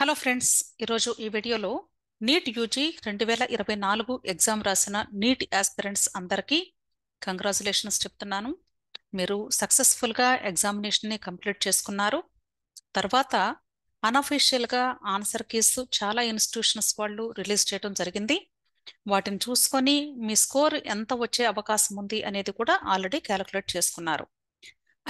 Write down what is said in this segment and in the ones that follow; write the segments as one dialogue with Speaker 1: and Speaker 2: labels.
Speaker 1: Hello friends, ఈరోజు ఈ వీడియోలో నీట్ యూజీ 2024 ఎగ్జామ్ రాసిన నీట్ ఆస్పిరెంట్స్ అందరికీ కంగ్రాచులేషన్స్ చెప్తున్నాను. మీరు సక్సెస్ఫుల్గా ఎగ్జామినేషన్ని కంప్లీట్ చేసుకున్నారు. తర్వాత అన్అఫీషియల్గా ఆన్సర్ కీస్ చాలా ఇన్స్టిట్యూషన్స్ వాళ్ళు రిలీజ్ చేయడం జరిగింది. వాటిని చూసుకొని మీ స్కోర్ ఎంత వచ్చే అవకాశం ఉంది అనేది కూడా ఆల్రెడీ క్యాలిక్యులేట్ చేసుకున్నారు.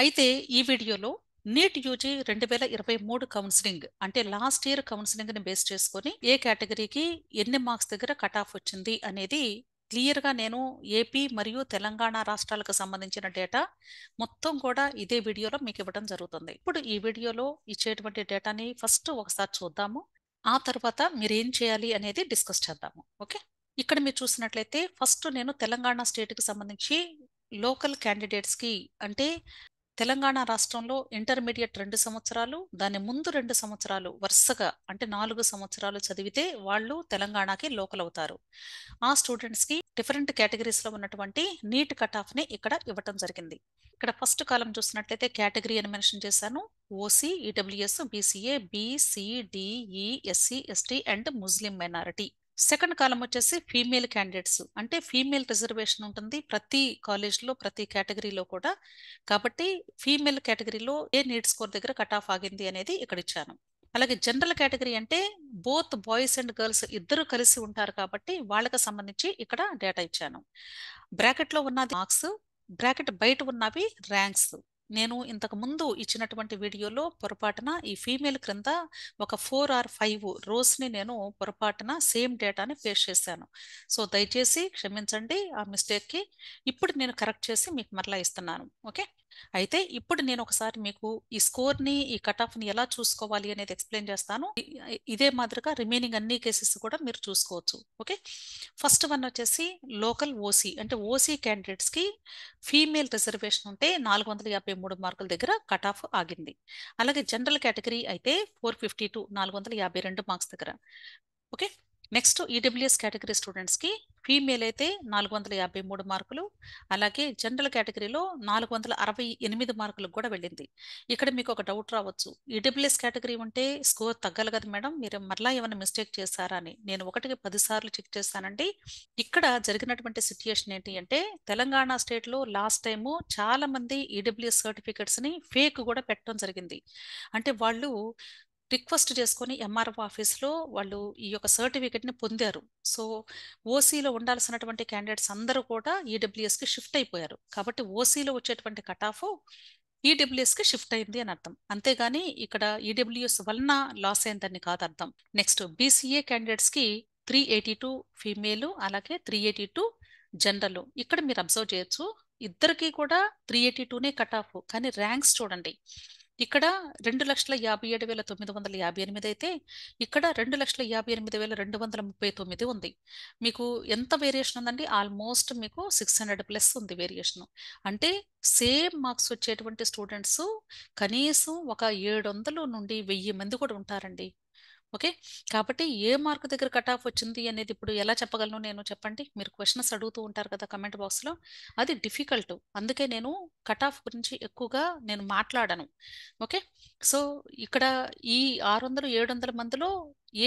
Speaker 1: అయితే ఈ వీడియోలో నీట్ యూజీ 2023 కౌన్సిలింగ్ అంటే లాస్ట్ ఇయర్ కౌన్సిలింగ్ ని బేస్ చేసుకొని ఏ కేటగిరీకి ఎన్ని మార్క్స్ దగ్గర కట్ ఆఫ్ వచ్చింది అనేది క్లియర్ గా నేను ఏపీ మరియు తెలంగాణ రాష్ట్రాలకు సంబంధించిన డేటా మొత్తం కూడా ఇదే వీడియోలో మీకు ఇవ్వడం జరుగుతుంది. ఇప్పుడు ఈ వీడియోలో ఇచ్చేటువంటి డేటాని ఫస్ట్ ఒకసారి చూద్దాము. ఆ తర్వాత మీరు ఏం చేయాలి అనేది డిస్కస్ చేద్దాము. ఓకే, ఇక్కడ మీరు చూసినట్లయితే ఫస్ట్ నేను తెలంగాణ స్టేట్ కి సంబంధించి లోకల్ క్యాండిడేట్స్ కి అంటే తెలంగాణ రాష్ట్రంలో ఇంటర్మీడియట్ 2 సంవత్సరాలు, దాని ముందు 2 సంవత్సరాలు వరుసగా అంటే 4 సంవత్సరాలు చదివితే వాళ్ళు తెలంగాణకి లోకల్ అవుతారు. ఆ స్టూడెంట్స్ కి డిఫరెంట్ కేటగిరీస్ లో ఉన్నటువంటి నీట్ కట్ ఆఫ్ ని ఇక్కడ ఇవ్వటం జరిగింది. ఇక్కడ ఫస్ట్ కాలం చూసినట్లయితే కేటగిరీ అని మెన్షన్ చేశాను. OC, EWS, BCA, B, SC, ST and Muslim minority. Second కాలం వచ్చేసి ఫీమేల్ క్యాండిడేట్స్ అంటే ఫీమేల్ రిజర్వేషన్ ఉంటుంది ప్రతి కాలేజ్లో ప్రతి కేటగిరీలో కూడా. కాబట్టి ఫీమేల్ కేటగిరీలో ఏ నీట్ స్కోర్ దగ్గర కట్ ఆఫ్ ఆగింది అనేది ఇక్కడ ఇచ్చాను. అలాగే జనరల్ కేటగిరీ అంటే బోత్ బాయ్స్ అండ్ గర్ల్స్ ఇద్దరు కలిసి ఉంటారు కాబట్టి వాళ్ళకి సంబంధించి ఇక్కడ డేటా ఇచ్చాను. బ్రాకెట్ లో ఉన్నది మార్క్స్, బ్రాకెట్ బయట ఉన్నవి ర్యాంక్స్. నేను ఇంతకు ముందు ఇచ్చినటువంటి వీడియోలో పొరపాటున ఈ ఫీమేల్ క్రింద ఒక 4 or 5 రోస్ ని నేను పొరపాటున సేమ్ డేటాని పేస్ట్ చేశాను. సో దయచేసి క్షమించండి ఆ మిస్టేక్ కి. ఇప్పుడు నేను కరెక్ట్ చేసి మీకు మరలా ఇస్తున్నాను. ఓకే, అయితే ఇప్పుడు నేను ఒకసారి మీకు ఈ స్కోర్ ని ఈ కట్ ఆఫ్ ని ఎలా చూసుకోవాలి అనేది ఎక్స్ప్లెయిన్ చేస్తాను. ఇదే మాదిరిగా రిమైనింగ్ అన్ని కేసెస్ కూడా మీరు చూసుకోవచ్చు. ఓకే, ఫస్ట్ వన్ వచ్చేసి లోకల్ ఓసీ అంటే ఓసీ క్యాండిడేట్స్ కి ఫీమేల్ రిజర్వేషన్ ఉంటే 453 మార్కుల దగ్గర కట్ ఆఫ్ ఆగింది. అలాగే జనరల్ కేటగిరీ అయితే 452 452 మార్క్స్ దగ్గర. Okay, next EWS category students కి ఫీమేల్ అయితే 453 మార్కులు, అలాగే జనరల్ కేటగిరీలో 468 మార్కులకు కూడా వెళ్ళింది. ఇక్కడ మీకు ఒక డౌట్ రావచ్చు, ఈడబ్ల్యూఎస్ కేటగిరీ ఉంటే స్కోర్ తగ్గాలి కదా మేడం, మీరు మరలా ఏమైనా మిస్టేక్ చేశారా అని. నేను 1కి 10 సార్లు చెక్ చేశానండి. ఇక్కడ జరిగినటువంటి సిచ్యుయేషన్ ఏంటి అంటే తెలంగాణ స్టేట్ లో లాస్ట్ టైము చాలా మంది ఈడబ్ల్యూఎస్ సర్టిఫికెట్స్ ని ఫేక్ కూడా పెట్టడం జరిగింది. అంటే వాళ్ళు రిక్వెస్ట్ చేసుకొని ఎంఆర్ఓ ఆఫీస్లో వాళ్ళు ఈ యొక్క సర్టిఫికెట్ని పొందారు. సో ఓసీలో ఉండాల్సినటువంటి క్యాండిడేట్స్ అందరూ కూడా ఈడబ్ల్యూఎస్కి షిఫ్ట్ అయిపోయారు. కాబట్టి ఓసీలో వచ్చేటువంటి కట్ ఆఫ్ ఈడబ్ల్యూఎస్కి షిఫ్ట్ అయింది అని అర్థం. అంతేగాని ఇక్కడ ఈడబ్ల్యూఎస్ వలన లాస్ అయిందని కాదు అర్థం. నెక్స్ట్ బీసీఏ క్యాండిడేట్స్కి 382 ఫీమేల్, అలాగే 382 జనరల్. ఇక్కడ మీరు అబ్జర్వ్ చేయొచ్చు ఇద్దరికి కూడా 382నే కట్ ఆఫ్, కానీ ర్యాంక్స్ చూడండి. ఇక్కడ 2,57,958 అయితే ఇక్కడ 2,58,239 ఉంది. మీకు ఎంత వేరియేషన్ ఉందండి? ఆల్మోస్ట్ మీకు 600+ ఉంది వేరియేషన్. అంటే సేమ్ మార్క్స్ వచ్చేటువంటి స్టూడెంట్స్ కనీసం ఒక 700 నుండి 1000 మంది కూడా ఉంటారండి. ఓకే, కాబట్టి ఏ మార్క్ దగ్గర కట్ ఆఫ్ వచ్చింది అనేది ఇప్పుడు ఎలా చెప్పగలను నేను, చెప్పండి. మీరు క్వశ్చన్స్ అడుగుతూ ఉంటారు కదా కమెంట్ బాక్స్లో, అది డిఫికల్ట్. అందుకే నేను కట్ ఆఫ్ గురించి ఎక్కువగా నేను మాట్లాడను. ఓకే, సో ఇక్కడ ఈ 600 700 మందిలో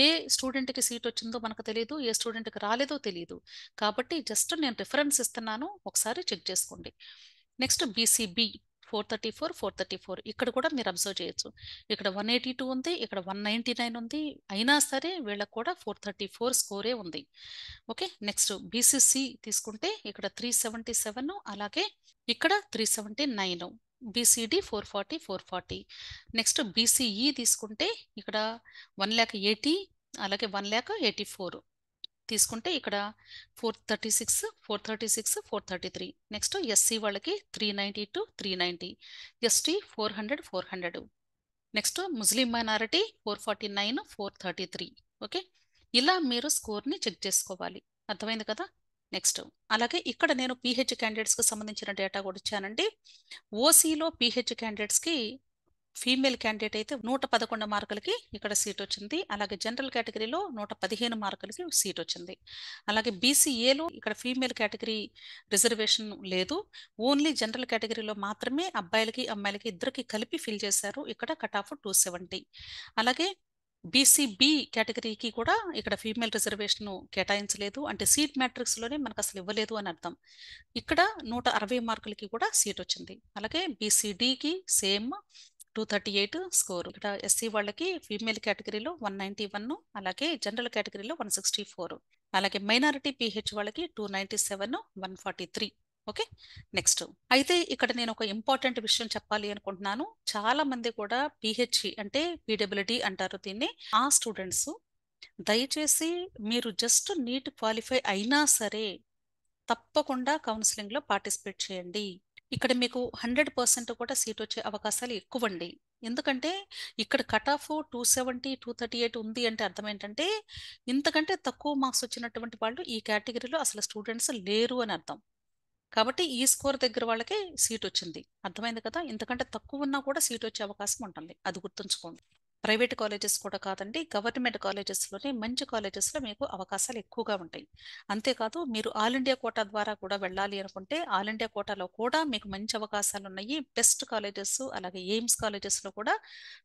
Speaker 1: ఏ స్టూడెంట్కి సీట్ వచ్చిందో మనకు తెలియదు, ఏ స్టూడెంట్కి రాలేదో తెలియదు. కాబట్టి జస్ట్ నేను రిఫరెన్స్ ఇస్తున్నాను, ఒకసారి చెక్ చేసుకోండి. నెక్స్ట్ బీసీబీ 434 ఇక్కడ కూడా మీరు అబ్జర్వ్ చేయొచ్చు. ఇక్కడ 182 ఉంది, ఇక్కడ 199 ఉంది. అయినా సరే వీళ్ళకి కూడా 434 స్కోరే ఉంది. ఓకే, నెక్స్ట్ బీసీసీ తీసుకుంటే ఇక్కడ 377, అలాగే ఇక్కడ 379. బీసీడీ 440. నెక్స్ట్ బీసీఈ తీసుకుంటే ఇక్కడ 1,80,000, అలాగే 1,84,000 తీసుకుంటే ఇక్కడ 436. నెక్స్ట్ ఎస్సీ వాళ్ళకి 392, 390. ఎస్టీ 400. నెక్స్ట్ ముస్లిం మైనారిటీ 449, 433. ఓకే, ఇలా మీరు స్కోర్ని చెక్ చేసుకోవాలి. అర్థమైంది కదా. నెక్స్ట్ అలాగే ఇక్కడ నేను పీహెచ్ క్యాండిడేట్స్కి సంబంధించిన డేటా కూడా ఇచ్చానండి. ఓసీలో పీహెచ్ క్యాండిడేట్స్కి ఫీమేల్ క్యాండిడేట్ అయితే 111 మార్కులకి ఇక్కడ సీట్ వచ్చింది. అలాగే జనరల్ కేటగిరీలో 115 మార్కులకి సీట్ వచ్చింది. అలాగే బీసీఏలో ఇక్కడ ఫీమేల్ కేటగిరీ రిజర్వేషన్ లేదు, ఓన్లీ జనరల్ కేటగిరీలో మాత్రమే అబ్బాయిలకి అమ్మాయిలకి ఇద్దరికి కలిపి ఫిల్ చేశారు. ఇక్కడ కట్ ఆఫ్ 270. అలాగే బీసీబీ కేటగిరీకి కూడా ఇక్కడ ఫీమేల్ రిజర్వేషన్ కేటాయించలేదు, అంటే సీట్ మ్యాట్రిక్స్లోనే మనకు అసలు ఇవ్వలేదు అని అర్థం. ఇక్కడ 160 మార్కులకి కూడా సీట్ వచ్చింది. అలాగే బీసీడీకి సేమ్ 238 స్కోర్. ఇక్కడ ఎస్సీ వాళ్ళకి ఫీమేల్ కేటగిరీలో 191, అలాగే జనరల్ కేటగిరీలో 164, అలాగే మైనారిటీ పీహెచ్ వాళ్ళకి 297, 143. Okay, next. అయితే ఇక్కడ నేను ఒక ఇంపార్టెంట్ విషయం చెప్పాలి అనుకుంటున్నాను. చాలా మంది కూడా పిహెచ్ఈ అంటే పీడబ్ల్యూడి అంటారు దీన్ని. ఆ స్టూడెంట్స్ దయచేసి మీరు జస్ట్ నీట్ క్వాలిఫై అయినా సరే తప్పకుండా కౌన్సిలింగ్ లో పార్టిసిపేట్ చేయండి. ఇక్కడ మీకు 100% కూడా సీట్ వచ్చే అవకాశాలు ఎక్కువండి. ఎందుకంటే ఇక్కడ కట్ ఆఫ్ 270, 238 ఉంది అంటే అర్థం ఏంటంటే ఇంతకంటే తక్కువ మార్క్స్ వచ్చినటువంటి వాళ్ళు ఈ కేటగిరీలో అసలు స్టూడెంట్స్ లేరు అని అర్థం. కాబట్టి ఈ స్కోర్ దగ్గర వాళ్ళకి సీట్ వచ్చింది. అర్థమైంది కదా? ఇంతకంటే తక్కువ ఉన్నా కూడా సీట్ వచ్చే అవకాశం ఉంటుంది. అది గుర్తుంచుకోండి. ప్రైవేట్ కాలేజెస్ కూడా కాదండి, గవర్నమెంట్ కాలేజెస్లోనే మంచి కాలేజెస్లో మీకు అవకాశాలు ఎక్కువగా ఉంటాయి. అంతేకాదు మీరు ఆల్ ఇండియా కోటా ద్వారా కూడా వెళ్ళాలి అనుకుంటే ఆల్ ఇండియా కోటాలో కూడా మీకు మంచి అవకాశాలు ఉన్నాయి. బెస్ట్ కాలేజెస్ అలాగే ఎయిమ్స్ కాలేజెస్లో కూడా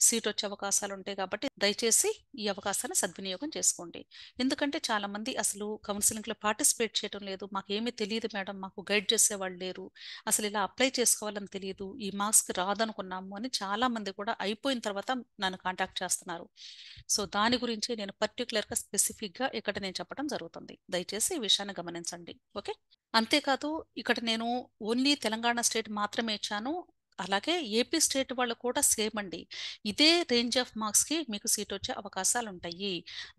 Speaker 1: సీట్ వచ్చే అవకాశాలు ఉంటాయి. కాబట్టి దయచేసి ఈ అవకాశాన్ని సద్వినియోగం చేసుకోండి. ఎందుకంటే చాలా మంది అసలు కౌన్సిలింగ్లో పార్టిసిపేట్ చేయడం లేదు, మాకేమీ తెలియదు మేడం, మాకు గైడ్ చేసేవాళ్ళు లేరు, అసలు ఇలా అప్లై చేసుకోవాలని తెలియదు, ఈ మార్క్స్కి రాదనుకున్నాము అని చాలా మంది కూడా అయిపోయిన తర్వాత నన్ను కాంటాక్ట్ చేస్తున్నారు. సో దాని గురించి నేను పర్టికులర్గా స్పెసిఫిక్గా ఇక్కడ నేను చెప్పడం జరుగుతుంది. దయచేసి ఈ విషయాన్ని గమనించండి. ఓకే, అంతేకాదు ఇక్కడ నేను ఓన్లీ తెలంగాణ స్టేట్ మాత్రమే ఇచ్చాను. అలాగే ఏపీ స్టేట్ వాళ్ళు కూడా సేమ్ అండి. ఇదే రేంజ్ ఆఫ్ మార్క్స్కి మీకు సీట్ వచ్చే అవకాశాలు ఉంటాయి.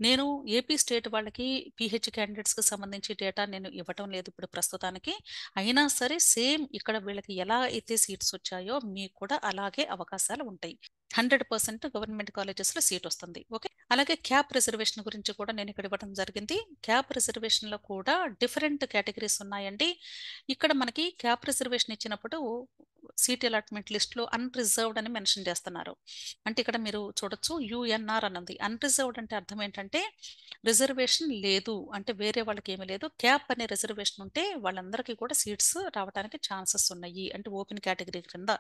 Speaker 1: నేను ఏపీ స్టేట్ వాళ్ళకి పిహెచ్ క్యాండిడేట్స్కి సంబంధించి డేటా నేను ఇవ్వటం లేదు ఇప్పుడు ప్రస్తుతానికి. అయినా సరే సేమ్ ఇక్కడ వీళ్ళకి ఎలా అయితే సీట్స్ వచ్చాయో మీకు కూడా అలాగే అవకాశాలు ఉంటాయి. 100% గవర్నమెంట్ కాలేజెస్లో సీట్ వస్తుంది. ఓకే, అలాగే క్యాప్ రిజర్వేషన్ గురించి కూడా నేను ఇక్కడ ఇవ్వడం జరిగింది. క్యాప్ రిజర్వేషన్లో కూడా డిఫరెంట్ కేటగిరీస్ ఉన్నాయండి. ఇక్కడ మనకి క్యాప్ రిజర్వేషన్ ఇచ్చినప్పుడు సీట్ అలాట్మెంట్ లిస్ట్లో అన్రిజర్వ్డ్ అని మెన్షన్ చేస్తున్నారు. అంటే ఇక్కడ మీరు చూడొచ్చు యుఎన్ఆర్ అన్నది. అన్రిజర్వ్డ్ అంటే అర్థం ఏంటంటే రిజర్వేషన్ లేదు అంటే వేరే వాళ్ళకి ఏమీ లేదు. క్యాప్ అనే రిజర్వేషన్ ఉంటే వాళ్ళందరికీ కూడా సీట్స్ రావడానికి ఛాన్సెస్ ఉన్నాయి, అంటే ఓపెన్ కేటగిరీ క్రింద.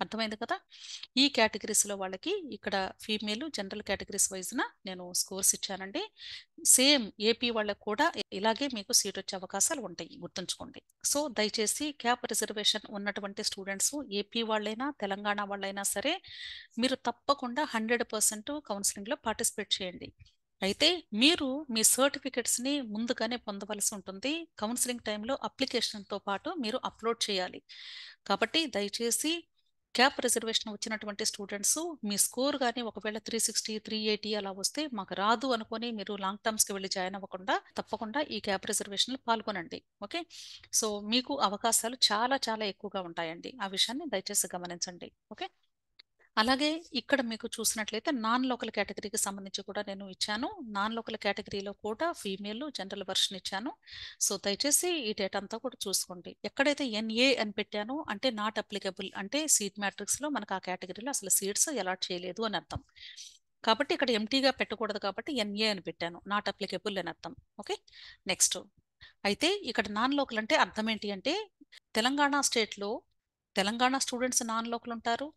Speaker 1: అర్థమైంది కదా? ఈ కేటగిరీస్లో వాళ్ళకి ఇక్కడ ఫీమేల్ జనరల్ కేటగిరీస్ వైజ్న నేను స్కోర్స్ ఇచ్చానండి. సేమ్ ఏపీ వాళ్ళకి కూడా ఇలాగే మీకు సీట్ వచ్చే అవకాశాలు ఉంటాయి, గుర్తుంచుకోండి. సో దయచేసి క్యాప్ రిజర్వేషన్ ఉన్నటువంటి స్టూడెంట్స్ ఏపీ వాళ్ళైనా తెలంగాణ వాళ్ళైనా సరే మీరు తప్పకుండా 100% కౌన్సిలింగ్లో పార్టిసిపేట్ చేయండి. అయితే మీరు మీ సర్టిఫికెట్స్ని ముందుగానే పొందవలసి ఉంటుంది. కౌన్సిలింగ్ టైంలో అప్లికేషన్తో పాటు మీరు అప్లోడ్ చేయాలి. కాబట్టి దయచేసి క్యాప్ రిజర్వేషన్ వచ్చినటువంటి స్టూడెంట్స్ మీ స్కోర్ కానీ ఒకవేళ 360, 380 అలా వస్తే మాకు రాదు అనుకొని మీరు లాంగ్ టర్మ్స్కి వెళ్ళి జాయిన్ అవ్వకుండా తప్పకుండా ఈ క్యాప్ రిజర్వేషన్లో పాల్గొనండి. ఓకే, సో మీకు అవకాశాలు చాలా చాలా ఎక్కువగా ఉంటాయండి. ఆ విషయాన్ని దయచేసి గమనించండి. ఓకే, అలాగే ఇక్కడ మీకు చూసినట్లయితే నాన్ లోకల్ కేటగిరీకి సంబంధించి కూడా నేను ఇచ్చాను. నాన్ లోకల్ కేటగిరీలో కూడా ఫీమేల్ జనరల్ వర్షన్ ఇచ్చాను. సో దయచేసి ఈ డేటా అంతా కూడా చూసుకోండి. ఎక్కడైతే ఎన్ఏ అని పెట్టానో అంటే నాట్ అప్లికబుల్, అంటే సీట్ మ్యాట్రిక్స్లో మనకు ఆ కేటగిరీలో అసలు సీట్స్ అలాట్ చేయలేదు అని అర్థం. కాబట్టి ఇక్కడ ఎంటీగా పెట్టకూడదు కాబట్టి ఎన్ఏ అని పెట్టాను, నాట్ అప్లికబుల్ అని అర్థం. Okay, next. అయితే ఇక్కడ నాన్ లోకల్ అంటే అర్థం ఏంటి అంటే తెలంగాణ స్టేట్లో తెలంగాణ స్టూడెంట్స్ నాన్ లోకల్ ఉంటారు,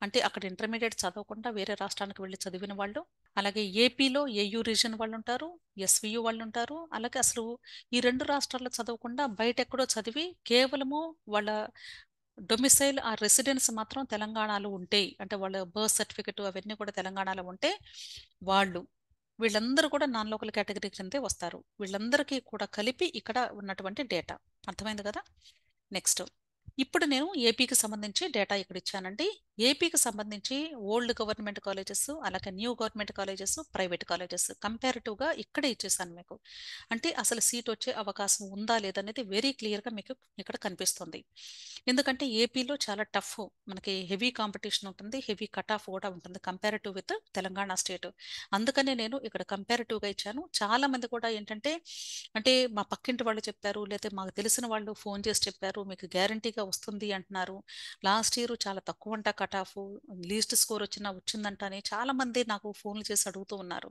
Speaker 1: అంటే అక్కడ ఇంటర్మీడియట్ చదవకుండా వేరే రాష్ట్రానికి వెళ్ళి చదివిన వాళ్ళు. అలాగే ఏపీలో ఏయూ రీజన్ వాళ్ళు ఉంటారు, ఎస్వియు వాళ్ళు ఉంటారు. అలాగే అసలు ఈ రెండు రాష్ట్రాల్లో చదవకుండా బయట ఎక్కడో చదివి కేవలము వాళ్ళ డొమిసైల్ ఆ రెసిడెన్స్ మాత్రం తెలంగాణలో ఉంటే, అంటే వాళ్ళ బర్త్ సర్టిఫికెట్ అవన్నీ కూడా తెలంగాణలో ఉంటే వాళ్ళు వీళ్ళందరూ కూడా నాన్ లోకల్ కేటగిరీ కిందే వస్తారు. వీళ్ళందరికీ కూడా కలిపి ఇక్కడ ఉన్నటువంటి డేటా. అర్థమైంది కదా? నెక్స్ట్. ఇప్పుడు నేను ఏపీకి సంబంధించి డేటా ఇక్కడ ఇచ్చానండి. ఏపీకి సంబంధించి ఓల్డ్ గవర్నమెంట్ కాలేజెస్ అలాగే new government colleges private colleges కంపారిటివ్గా ఇక్కడే ఇచ్చేసాను మీకు. అంటే అసలు సీట్ వచ్చే అవకాశం ఉందా లేదనేది వెరీ క్లియర్గా మీకు ఇక్కడ కనిపిస్తుంది. ఎందుకంటే ఏపీలో చాలా టఫ్, మనకి హెవీ కాంపిటీషన్ ఉంటుంది, హెవీ కట్ ఆఫ్ కూడా ఉంటుంది కంపారిటివ్ విత్ తెలంగాణ స్టేట్. అందుకనే నేను ఇక్కడ కంపారిటివ్గా ఇచ్చాను. చాలా మంది కూడా ఏంటంటే అంటే మా పక్కింటి వాళ్ళు చెప్పారు, లేకపోతే మాకు తెలిసిన వాళ్ళు ఫోన్ చేసి చెప్పారు మీకు గ్యారంటీగా వస్తుంది అంటున్నారు, లాస్ట్ ఇయర్ చాలా తక్కువ అంట కట్ ఆఫ్, లీస్ట్ స్కోర్ వచ్చిందంట అని చాలా మంది నాకు ఫోన్లు చేసి అడుగుతూ ఉన్నారు.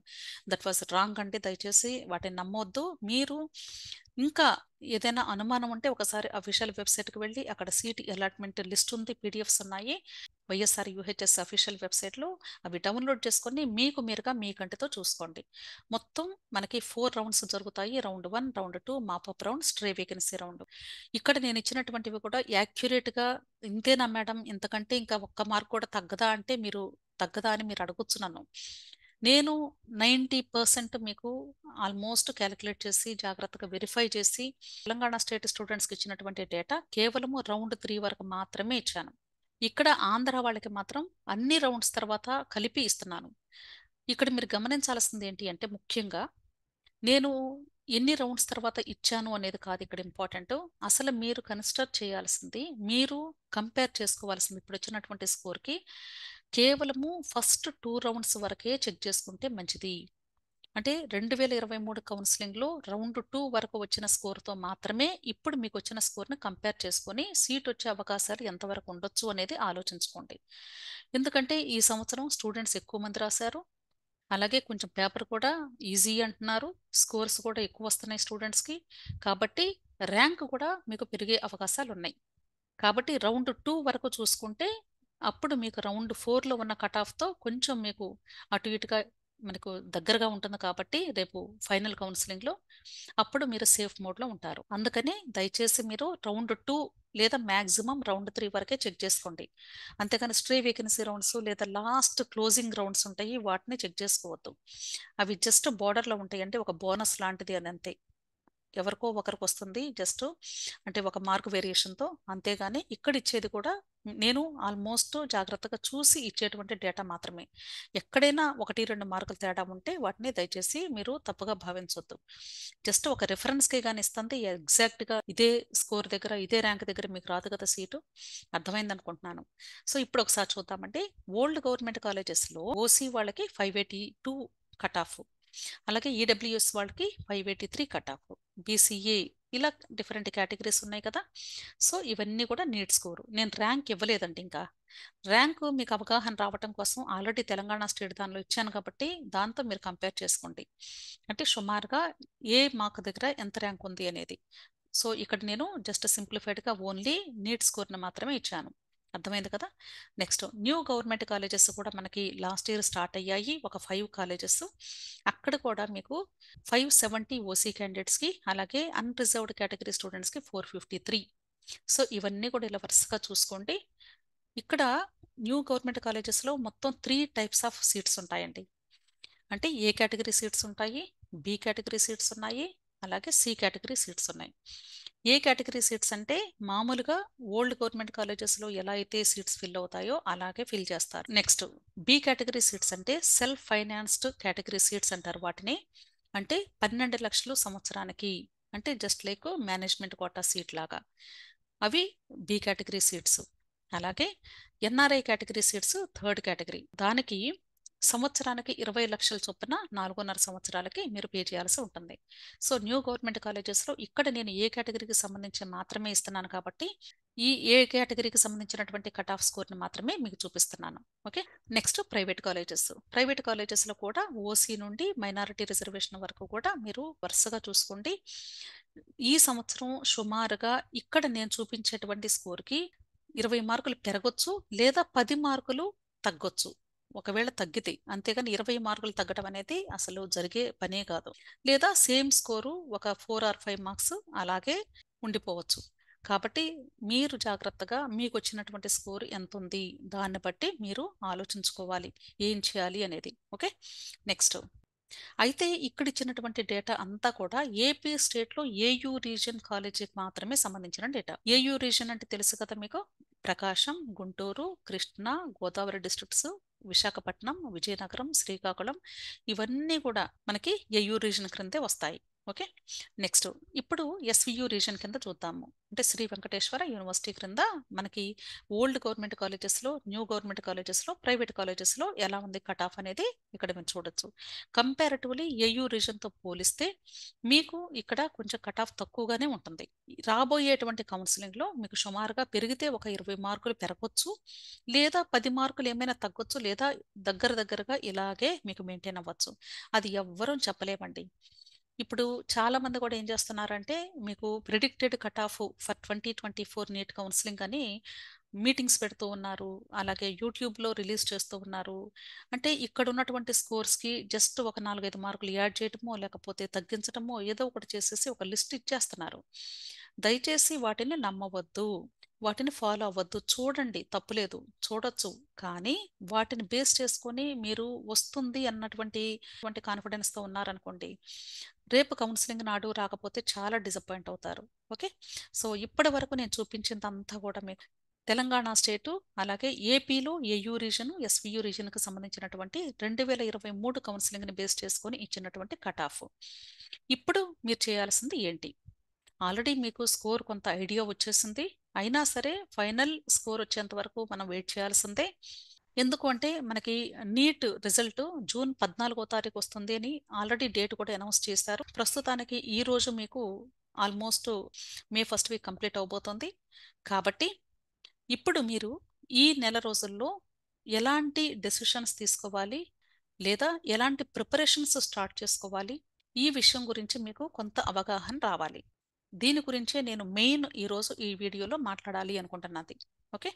Speaker 1: దట్ వాజ్ రాంగ్ అండి. దయచేసి వాటిని నమ్మొద్దు. మీరు ఇంకా ఏదైనా అనుమానం ఉంటే ఒకసారి అఫీషియల్ వెబ్సైట్‌కి వెళ్ళి అక్కడ సీట్ అలాట్‌మెంట్ లిస్ట్ ఉంది. పీడిఎఫ్స్ ఉన్నాయి. వైఎస్ఆర్ యూహెచ్ఎస్ అఫీషియల్ వెబ్సైట్‌లో అవి డౌన్‌లోడ్ చేసుకొని మీకు మీరుగా మీ కంటితో చూసుకోండి. మొత్తం మనకి 4 రౌండ్స్ జరుగుతాయి. Round 1, round 2, mop up round, stray vacancy round. ఇక్కడ నేను ఇచ్చినటువంటివి కూడా యాక్యురేట్‌గా ఇంతేనా మేడం ఇంతకంటే ఇంకా ఒక్క మార్క్ కూడా తగ్గదా అంటే మీరు తగ్గదా అని మీరు అడగొచ్చు నన్ను. నేను 90% మీకు ఆల్మోస్ట్ క్యాలిక్యులేట్ చేసి జాగ్రత్తగా వెరిఫై చేసి తెలంగాణ స్టేట్ స్టూడెంట్స్కి ఇచ్చినటువంటి డేటా కేవలము రౌండ్ 3 వరకు మాత్రమే ఇచ్చాను. ఇక్కడ ఆంధ్ర వాళ్ళకి మాత్రం అన్ని రౌండ్స్ తర్వాత కలిపి ఇస్తున్నాను. ఇక్కడ మీరు గమనించాల్సింది ఏంటి అంటే ముఖ్యంగా నేను ఎన్ని రౌండ్స్ తర్వాత ఇచ్చాను అనేది కాదు ఇక్కడ ఇంపార్టెంట్. అసలు మీరు కన్సిడర్ చేయాల్సింది, మీరు కంపేర్ చేసుకోవాల్సింది ఇప్పుడు వచ్చినటువంటి స్కోర్‌కి కేవలము ఫస్ట్ 2 రౌండ్స్ వరకే చెక్ చేసుకుంటే మంచిది. అంటే 2023 కౌన్సెలింగ్‌లో రౌండ్ 2 వరకు వచ్చిన స్కోర్‌తో మాత్రమే ఇప్పుడు మీకొచ్చిన స్కోర్‌ని కంపేర్ చేసుకొని సీట్ వచ్చే అవకాశాలు ఎంతవరకు ఉండొచ్చు అనేది ఆలోచించుకోండి. ఎందుకంటే ఈ సంవత్సరం స్టూడెంట్స్ ఎక్కువ మంది రాశారు. అలాగే కొంచెం పేపర్ కూడా ఈజీ అంటున్నారు. స్కోర్స్ కూడా ఎక్కువ వస్తున్నాయి స్టూడెంట్స్‌కి. కాబట్టి ర్యాంక్ కూడా మీకు పెరిగే అవకాశాలున్నాయి. కాబట్టి రౌండ్ 2 వరకు చూసుకుంటే, అప్పుడు మీకు రౌండ్ 4లో ఉన్న కట్ ఆఫ్‌తో కొంచెం మీకు అటు ఇటుగా మనకు దగ్గరగా ఉంటుంది కాబట్టి రేపు ఫైనల్ కౌన్సెలింగ్‌లో అప్పుడు మీరు సేఫ్ మోడ్‌లో ఉంటారు. అందుకని దయచేసి మీరు రౌండ్ 2 లేదా మాక్సిమం రౌండ్ 3 వరకే చెక్ చేసుకోండి. అంతేగాని స్ట్రే వేకెన్సీ రౌండ్స్ లేదా లాస్ట్ క్లోజింగ్ రౌండ్స్ ఉంటాయి. వాటిని చెక్ చేసుకోవద్దు. అవి జస్ట్ బోర్డర్‌లో ఉంటాయి. అంటే ఒక బోనస్ లాంటిది అని అంతే. ఎవరికో ఒకరికొస్తుంది జస్ట్ అంటే ఒక మార్క్ వేరియేషన్‌తో. అంతేగాని ఇక్కడ ఇచ్చేది కూడా నేను ఆల్మోస్ట్ జాగ్రత్తగా చూసి ఇచ్చేటువంటి డేటా మాత్రమే. ఎక్కడైనా 1, 2 మార్కులు తేడా ఉంటే వాటిని దయచేసి మీరు తప్పుగా భావించొద్దు. జస్ట్ ఒక రిఫరెన్స్‌కే గాని ఇస్తుంది ఎగ్జాక్ట్‌గా ఇదే స్కోర్ దగ్గర, ఇదే ర్యాంక్ దగ్గర మీకు రాదు కదా సీటు. అర్థమైందనుకుంటున్నాను. సో, ఇప్పుడు ఒకసారి చూద్దామండి. ఓల్డ్ గవర్నమెంట్ కాలేజెస్‌లో ఓసీ వాళ్ళకి 582 కట్ ఆఫ్. అలాగే ఈడబ్ల్యూఎస్ వాళ్ళకి 583 కట్ ఆఫ్. బీసీఏ ఇలా డిఫరెంట్ కేటగిరీస్ ఉన్నాయి కదా. సో ఇవన్నీ కూడా నీట్ స్కోర్. నేను ర్యాంక్ ఇవ్వలేదండి ఇంకా. ర్యాంకు మీకు అవగాహన రావటం కోసం ఆల్రెడీ తెలంగాణ స్టేట్ దానిలో ఇచ్చాను కాబట్టి దాంతో మీరు కంపేర్ చేసుకోండి. అంటే సుమారుగా ఏ మార్క్ దగ్గర ఎంత ర్యాంక్ ఉంది అనేది. సో ఇక్కడ నేను జస్ట్ సింప్లిఫైడ్గా ఓన్లీ నీట్ స్కోర్ని మాత్రమే ఇచ్చాను. అర్థమైంది కదా. నెక్స్ట్ న్యూ గవర్నమెంట్ కాలేజెస్ కూడా మనకి లాస్ట్ ఇయర్ స్టార్ట్ అయ్యాయి. ఒక 5 కాలేజెస్. అక్కడ కూడా మీకు 570 ఓసీ క్యాండిడేట్స్‌కి అలాగే అన్‌రిజర్వ్డ్ కేటగిరీ స్టూడెంట్స్‌కి 453. సో ఇవన్నీ కూడా ఇలా వరుసగా చూసుకోండి. ఇక్కడ న్యూ గవర్నమెంట్ కాలేజెస్‌లో మొత్తం 3 టైప్స్ ఆఫ్ సీట్స్ ఉంటాయండి. అంటే ఏ కేటగిరీ సీట్స్ ఉంటాయి, బి కేటగిరీ సీట్స్ ఉన్నాయి, అలాగే సి కేటగిరీ సీట్స్ ఉన్నాయి. ఏ కేటగిరీ సీట్స్ అంటే మామూలుగా ఓల్డ్ గవర్నమెంట్ కాలేజెస్‌లో ఎలా అయితే సీట్స్ ఫిల్ అవుతాయో అలాగే ఫిల్ చేస్తారు. నెక్స్ట్ బి కేటగిరీ సీట్స్ అంటే సెల్ఫ్ ఫైనాన్స్డ్ కేటగిరీ సీట్స్ అంటారు వాటిని. అంటే 12 లక్షలు సంవత్సరానికి. అంటే just like management quota seat లాగా. అవి బి కేటగిరీ సీట్స్. అలాగే NRI category seats third category. దానికి సంవత్సరానికి 20 లక్షల చొప్పున 4.5 సంవత్సరాలకి మీరు పే చేయాల్సి ఉంటుంది. సో న్యూ గవర్నమెంట్ కాలేజెస్‌లో ఇక్కడ నేను ఏ కేటగిరీకి సంబంధించి మాత్రమే ఇస్తున్నాను కాబట్టి ఈ ఏ కేటగిరీకి సంబంధించినటువంటి కట్ ఆఫ్ స్కోర్‌ని మాత్రమే మీకు చూపిస్తున్నాను. Okay. Next private colleges. Private కాలేజెస్‌లో కూడా ఓసీ నుండి మైనారిటీ రిజర్వేషన్ వరకు కూడా మీరు వరుసగా చూసుకోండి. ఈ సంవత్సరం సుమారుగా ఇక్కడ నేను చూపించేటువంటి స్కోర్‌కి 20 మార్కులు పెరగొచ్చు లేదా 10 మార్కులు తగ్గొచ్చు. ఒకవేళ తగ్గితే. అంతేగాని 20 మార్కులు తగ్గడం అనేది అసలు జరిగే పనే కాదు. లేదా సేమ్ స్కోరు ఒక 4 ఆర్ 5 మార్క్స్ అలాగే ఉండిపోవచ్చు. కాబట్టి మీరు జాగ్రత్తగా మీకొచ్చినటువంటి స్కోర్ ఎంతుంది? దాన్ని బట్టి మీరు ఆలోచించుకోవాలి. ఏం చేయాలి అనేది. ఓకే. నెక్స్ట్ అయితే ఇక్కడ ఇచ్చినటువంటి డేటా అంతా కూడా ఏపీ స్టేట్లో ఏయూ రీజియన్ కాలేజీకి మాత్రమే సంబంధించిన డేటా. ఏయూ రీజియన్ అంటే తెలుసు కదా మీకు. ప్రకాశం, గుంటూరు, కృష్ణా, గోదావరి డిస్ట్రిక్ట్స్, విశాఖపట్నం, విజయనగరం, శ్రీకాకుళం ఇవన్నీ కూడా మనకి ఏయూ రీజియన్ క్రిందే వస్తాయి. ఓకే. నెక్స్ట్ ఇప్పుడు ఎస్వియు రీజియన్ కింద చూద్దాము. అంటే శ్రీ వెంకటేశ్వర యూనివర్సిటీ క్రింద మనకి ఓల్డ్ గవర్నమెంట్ కాలేజెస్లో, న్యూ గవర్నమెంట్ కాలేజెస్లో, ప్రైవేట్ కాలేజెస్లో ఎలా ఉంది కట్ ఆఫ్ అనేది ఇక్కడ మీరు చూడొచ్చు. కంపారిటివ్లీ ఏయూ రీజియన్తో పోలిస్తే మీకు ఇక్కడ కొంచెం కట్ ఆఫ్ తక్కువగానే ఉంటుంది. రాబోయేటువంటి కౌన్సిలింగ్లో మీకు సుమారుగా పెరిగితే ఒక 20 మార్కులు పెరగొచ్చు లేదా 10 మార్కులు ఏమైనా తగ్గొచ్చు లేదా దగ్గరగా ఇలాగే మీకు మెయింటైన్ అవ్వచ్చు. అది ఎవ్వరూ చెప్పలేమండి. ఇప్పుడు చాలా మంది కూడా ఏం చేస్తున్నారంటే మీకు predicted cut off for 2024 NEET counselling అని మీటింగ్స్ పెడుతూ ఉన్నారు. అలాగే యూట్యూబ్లో రిలీజ్ చేస్తూ ఉన్నారు. అంటే ఇక్కడ ఉన్నటువంటి స్కోర్స్కి జస్ట్ ఒక 4-5 మార్కులు యాడ్ చేయటమో లేకపోతే తగ్గించటమో ఏదో ఒకటి చేసేసి ఒక లిస్ట్ ఇచ్చేస్తున్నారు. దయచేసి వాటిని నమ్మవద్దు, వాటిని ఫాలో అవ్వద్దు. చూడండి, తప్పులేదు, చూడొచ్చు. కానీ వాటిని బేస్ చేసుకొని మీరు వస్తుంది అన్నటువంటి కాన్ఫిడెన్స్తో ఉన్నారనుకోండి, రేపు కౌన్సిలింగ్ నాడు రాకపోతే చాలా డిసప్పాయింట్ అవుతారు. ఓకే. సో ఇప్పటి వరకు నేను చూపించిందంతా కూడా మీకు తెలంగాణ స్టేటు, అలాగే ఏపీలో ఏయూ రీజన్, ఎస్వియు రీజన్కి సంబంధించినటువంటి 2023 కౌన్సిలింగ్ని బేస్ చేసుకొని ఇచ్చినటువంటి కట్ ఆఫ్. ఇప్పుడు మీరు చేయాల్సింది ఏంటి? ఆల్రెడీ మీకు స్కోర్ కొంత ఐడియా వచ్చేసింది. అయినా సరే ఫైనల్ స్కోర్ వచ్చేంత వరకు మనం వెయిట్ చేయాల్సిందే. ఎందుకు అంటే మనకి నీట్ రిజల్ట్ జూన్ 14వ తారీఖు వస్తుంది అని ఆల్రెడీ డేట్ కూడా అనౌన్స్ చేశారు. ప్రస్తుతానికి ఈ రోజు మీకు almost May first week complete అవబోతుంది. కాబట్టి ఇప్పుడు మీరు ఈ నెల రోజుల్లో ఎలాంటి డెసిషన్స్ తీసుకోవాలి, లేదా ఎలాంటి ప్రిపరేషన్స్ స్టార్ట్ చేసుకోవాలి, ఈ విషయం గురించి మీకు కొంత అవగాహన రావాలి. దీని గురించే నేను మెయిన్ ఈరోజు ఈ వీడియోలో మాట్లాడాలి అనుకుంటున్నది. ఓకే.